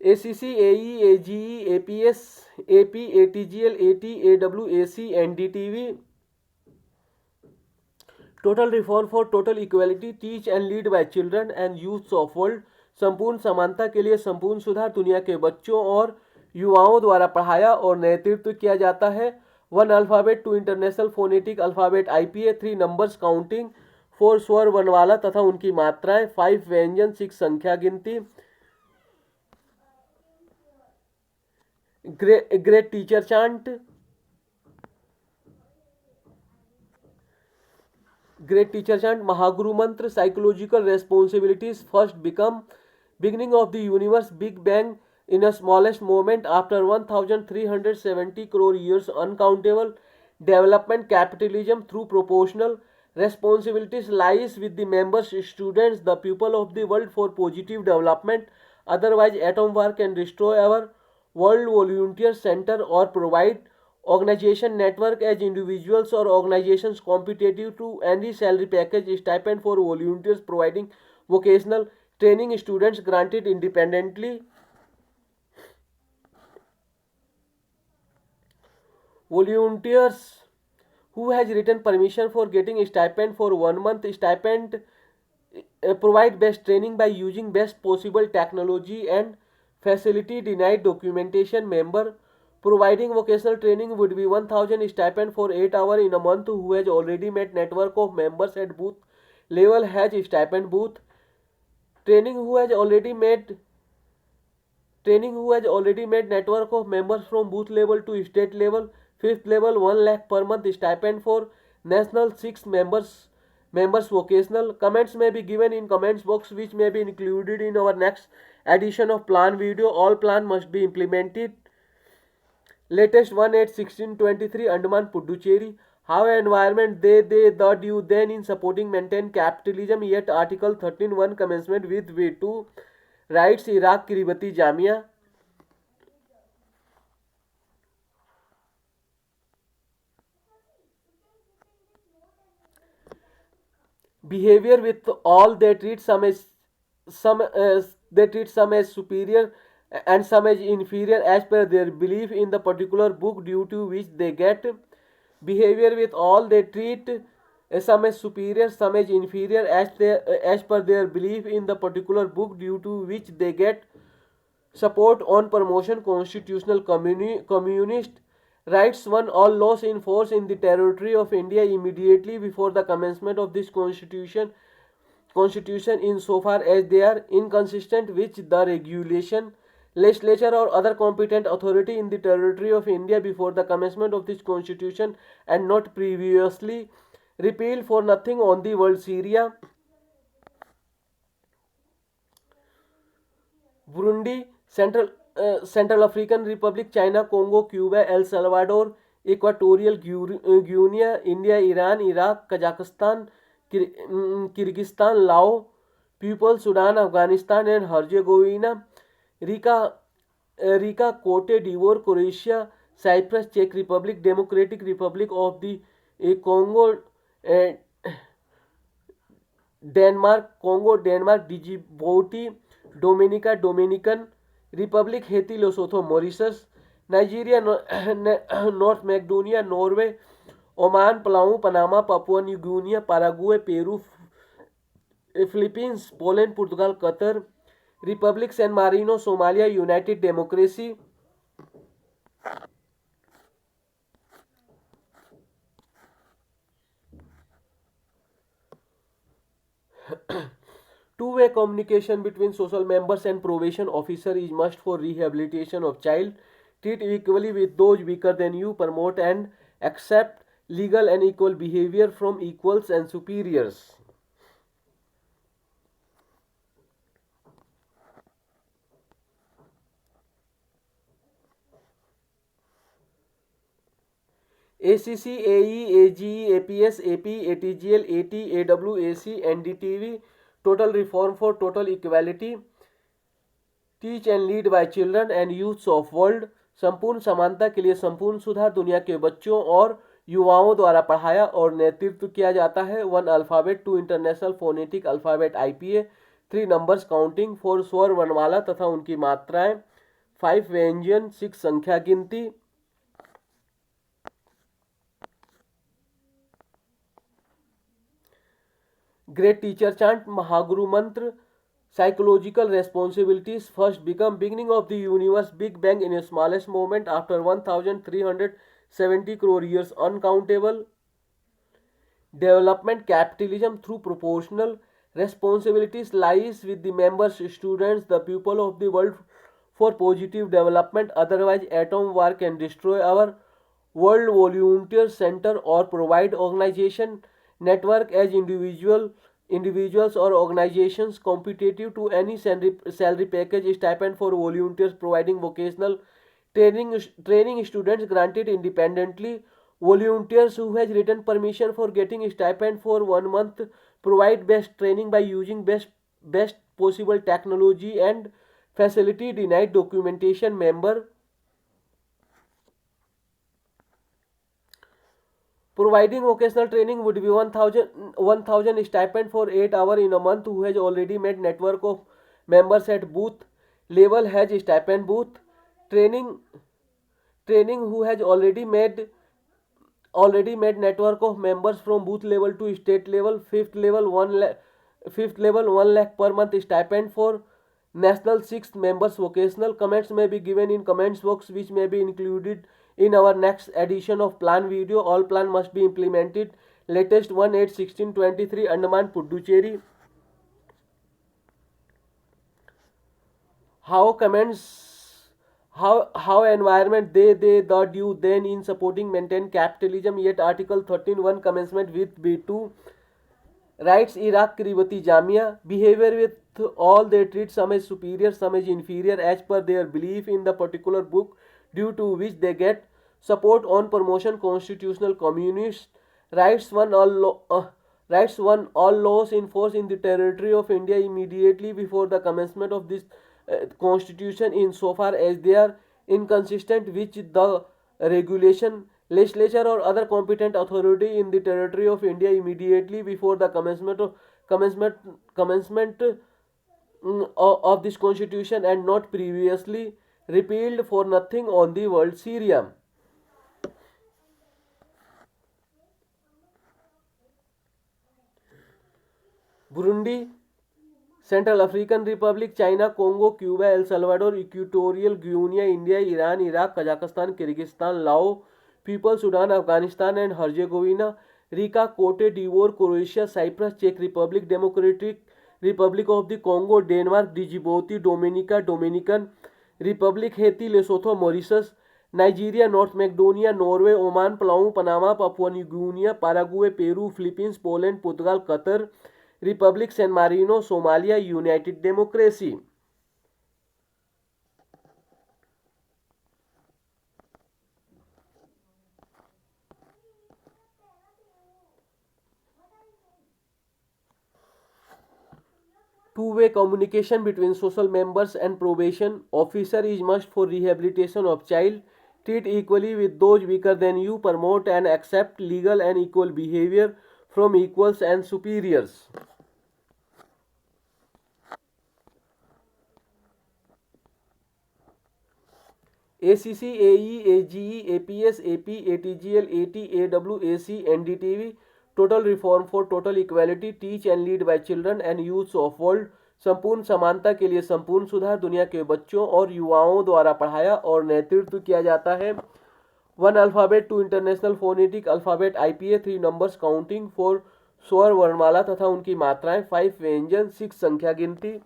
ACC, AE, AGE, APS, AP, ATGL, AT, AWAC, NDTV. Total reform for total equality, teach and lead by children and youths of world. संपूर्ण समानता के लिए संपूर्ण सुधार दुनिया के बच्चों और युवाओं द्वारा पढ़ाया और नेतृत्व किया जाता है. 1 alphabet 2 international phonetic alphabet IPA, 3 numbers counting, 4 स्वर वर्णमाला तथा उनकी मात्राएं, 5 व्यंजन, 6 संख्या गिनती. Great teacher chant. Great teacher chant, Mahaguru mantra, psychological responsibilities. First become beginning of the universe, Big Bang in a smallest moment after 1370 crore years, uncountable development, capitalism through proportional responsibilities lies with the members, students, the people of the world for positive development. Otherwise, atom war can destroy our world. Volunteer center or provide organization network as individuals or organizations competitive to any salary package, stipend for volunteers, providing vocational training, students granted independently. Volunteers who has written permission for getting stipend for 1 month stipend provide best training by using best possible technology and facility. Denied documentation member providing vocational training would be 1000 stipend for 8 hours in a month. Who has already met network of members at booth level has stipend booth training. Who has already made network of members from booth level to state level, fifth level 1 lakh per month stipend for national 6 members vocational. Comments may be given in comments box which may be included in our next edition of plan video. All plan must be implemented. Latest one at 1623 Andaman Puducherry. How environment the due then in supporting maintain capitalism, yet article 13(1) commencement with V2 rights Iraq Kiribati Jamia. Behavior with all they treat some as superior and some as inferior as per their belief in the particular book due to which they get. Behavior with all they treat some as superior, some as inferior as per their belief in the particular book due to which they get support on promotion constitutional communist rights. One, all laws in force in the territory of India immediately before the commencement of this constitution insofar as they are inconsistent with the regulation, legislature or other competent authority in the territory of India before the commencement of this constitution and not previously repealed. For nothing on the world. Syria, Burundi, Central African Republic, China, Congo, Cuba, El Salvador, Equatorial Guinea, India, Iran, Iraq, Kazakhstan, Kyrgyzstan, Laos, People, Sudan, Afghanistan and Herzegovina, Rica, Cote d'Ivoire, Croatia, Cyprus, Czech Republic, Democratic Republic of the Congo, uh, Denmark, Djibouti, Dominica, Dominican Republic, Haiti, Lesotho, Mauritius, Nigeria, North Macedonia, Norway, Oman, Palau, Panama, Papua New Guinea, Paraguay, Peru, Philippines, Poland, Portugal, Qatar, Republic San Marino, Somalia, United Democracy, two-way communication between social members and probation officer is must for rehabilitation of child. Treat equally with those weaker than you. Promote and accept legal and equal behavior from equals and superiors. ACC, AE, AGE, APS, AP, ATGL, AT, AWAC, NDTV, Total Reform for Total Equality, teach and lead by children and youths of world. संपूर्ण समानता के लिए संपूर्ण सुधार दुनिया के बच्चों और युवाओं द्वारा पढ़ाया और नेतृत्व किया जाता है। 1 alphabet, 2 international phonetic alphabet IPA, 3 numbers counting, 4 स्वर वर्णमाला तथा उनकी मात्राएं, 5 व्यंजन, 6 संख्या गिनती, ग्रेट टीचर चांट, महागुरु मंत्र, psychological responsibilities. First, beginning of the universe, Big Bang in a smallest moment after 1370 crore years, uncountable. Development, capitalism through proportional responsibilities lies with the members, students, the people of the world for positive development. Otherwise, atom war can destroy our world. Volunteer center or provide organization network as individuals or organizations competitive to any salary package, stipend for volunteers, providing vocational training students granted independently. Volunteers who has written permission for getting stipend for 1 month provide best training by using best possible technology and facility. Denied documentation member providing vocational training would be 1000 stipend for 8 hours in a month. Who has already made network of members at booth level has stipend. Booth training who has already made network of members from booth level to state level. Fifth level 1 lakh per month stipend for national. Sixth members vocational. Comments may be given in comments box which may be included in our next edition of plan video. All plan must be implemented latest 1/8/16/23 Andaman Puducherry. How comments how environment they the due then in supporting maintain capitalism. Yet article 13(1) commencement with B2 rights. Iraq Kiribati Jamia behavior with all they treat some as superior, some as inferior as per their belief in the particular book, due to which they get support on promotion constitutional communist rights. Rights 1, all laws in force in the territory of India immediately before the commencement of this constitution insofar as they are inconsistent with the regulation, legislature or other competent authority in the territory of India immediately before the commencement of this constitution and not previously repealed. For nothing on the world. Syria, Burundi, Central African Republic, China, Congo, Cuba, El Salvador, Equatorial Guinea, India, Iran, Iraq, Kazakhstan, Kyrgyzstan, Lao, People Sudan, Afghanistan and Herzegovina, Rica, Cote d'Ivoire, Croatia, Cyprus, चेक Republic, Democratic Republic of the Congo, Denmark, Djibouti, Dominica, Dominican Republic, Haiti, Lesotho, Mauritius, Nigeria, north Macedonia, Norway, Oman, Palau, Panama, Papua New Guinea, Paraguay, Peru, Philippines, Poland, Portugal, Qatar Republic, San Marino, Somalia, United Democracy. Two-way communication between social members and probation officer is must for rehabilitation of child. Treat equally with those weaker than you. Promote and accept legal and equal behavior from equals and superiors. ACC, AE, AGE, APS, AP, ATGL, AT, AWAC, NDTV. Total reform for total equality. Teach and lead by children and youths of world. संपूर्ण समानता के लिए संपूर्ण सुधार दुनिया के बच्चों और युवाओं द्वारा पढ़ाया और नेतृत्व किया जाता है। One alphabet, two international phonetic alphabet, IPA, three numbers counting, four स्वर वर्णमाला तथा उनकी मात्राएं, फाइव व्यंजन, सिक्स संख्या गिनती।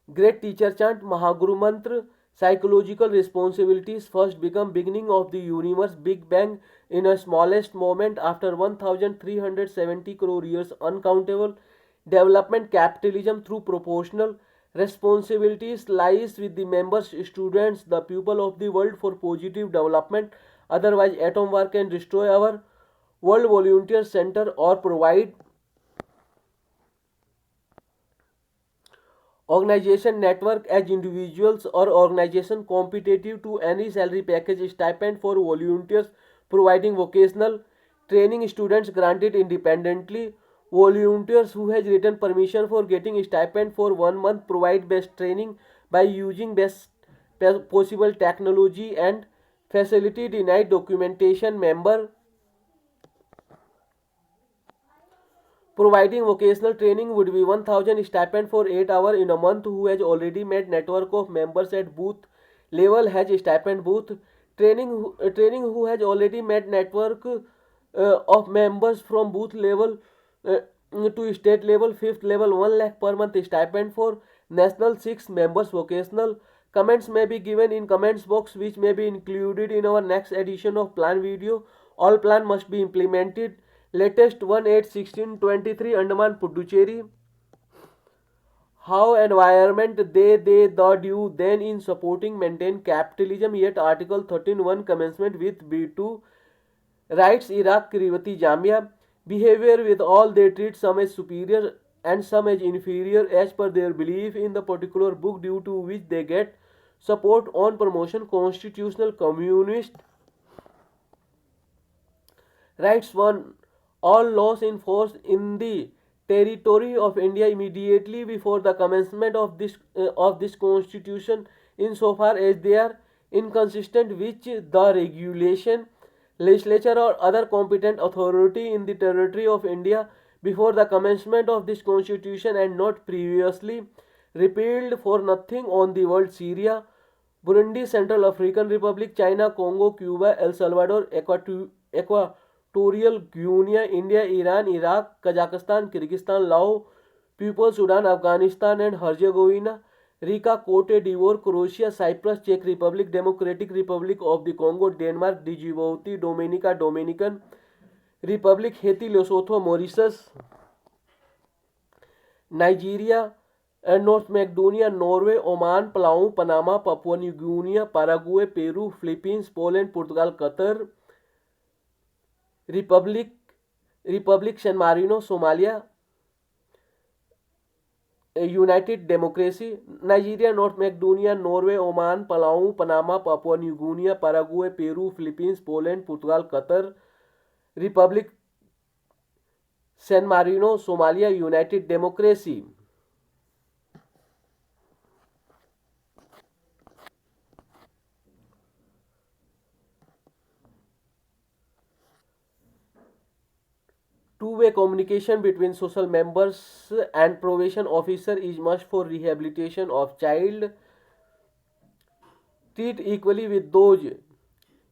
Great teacher chant, mahaguru mantra, psychological responsibilities, first become beginning of the universe, big bang in a smallest moment after 1370 crore years, uncountable development, capitalism through proportional responsibilities lies with the members, students, the people of the world for positive development, otherwise atom war can destroy our world. Volunteer center or provide organization network as individuals or organization competitive to any salary package, stipend for volunteers, providing vocational training, students granted independently, volunteers who has written permission for getting stipend for 1 month, provide best training by using best possible technology and facility, denied documentation member, providing vocational training would be 1000 stipend for 8 hours in a month, who has already made network of members at booth level has stipend booth training who has already made network of members from booth level uh, to state level, fifth level, 1 lakh per month stipend for national, 6 members vocational. Comments may be given in comments box which may be included in our next edition of plan video. All plan must be implemented. Latest 1/8/16/23 Andaman Puducherry. How environment they the due then in supporting maintain capitalism, yet article 13(1) commencement with B2 rights, Iraq, Kiribati, Jamia. Behavior with all they treat some as superior and some as inferior as per their belief in the particular book due to which they get support on promotion, constitutional communist rights. 1. All laws in force in the territory of India immediately before the commencement of this constitution, insofar as they are inconsistent with the regulation, legislature or other competent authority in the territory of India before the commencement of this constitution and not previously repealed for nothing on the world. Syria, Burundi, Central African Republic, China, Congo, Cuba, El Salvador, Equatorial Guinea, India, Iran, Iraq, Kazakhstan, Kyrgyzstan, Laos, People, Sudan, Afghanistan and Herzegovina, Rica, Cote d'Ivoire, Croatia, Cyprus, Czech Republic, Democratic Republic of the Congo, Denmark, Djibouti, Dominica, Dominican Republic, Haiti, Lesotho, Mauritius, Nigeria, North Macedonia, Norway, Oman, Palau, Panama, Papua New Guinea, Paraguay, Peru, Philippines, Poland, Portugal, Qatar, Republic San Marino, Somalia, United Democracy, Nigeria, North Macedonia, Norway, Oman, Palau, Panama, Papua New Guinea, Paraguay, Peru, Philippines, Poland, Portugal, Qatar, Republic San Marino, Somalia, United Democracy. Two-way communication between social members and probation officer is must for rehabilitation of child. Treat equally with those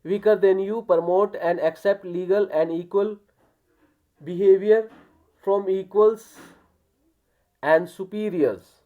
weaker than you. Promote and accept legal and equal behavior from equals and superiors.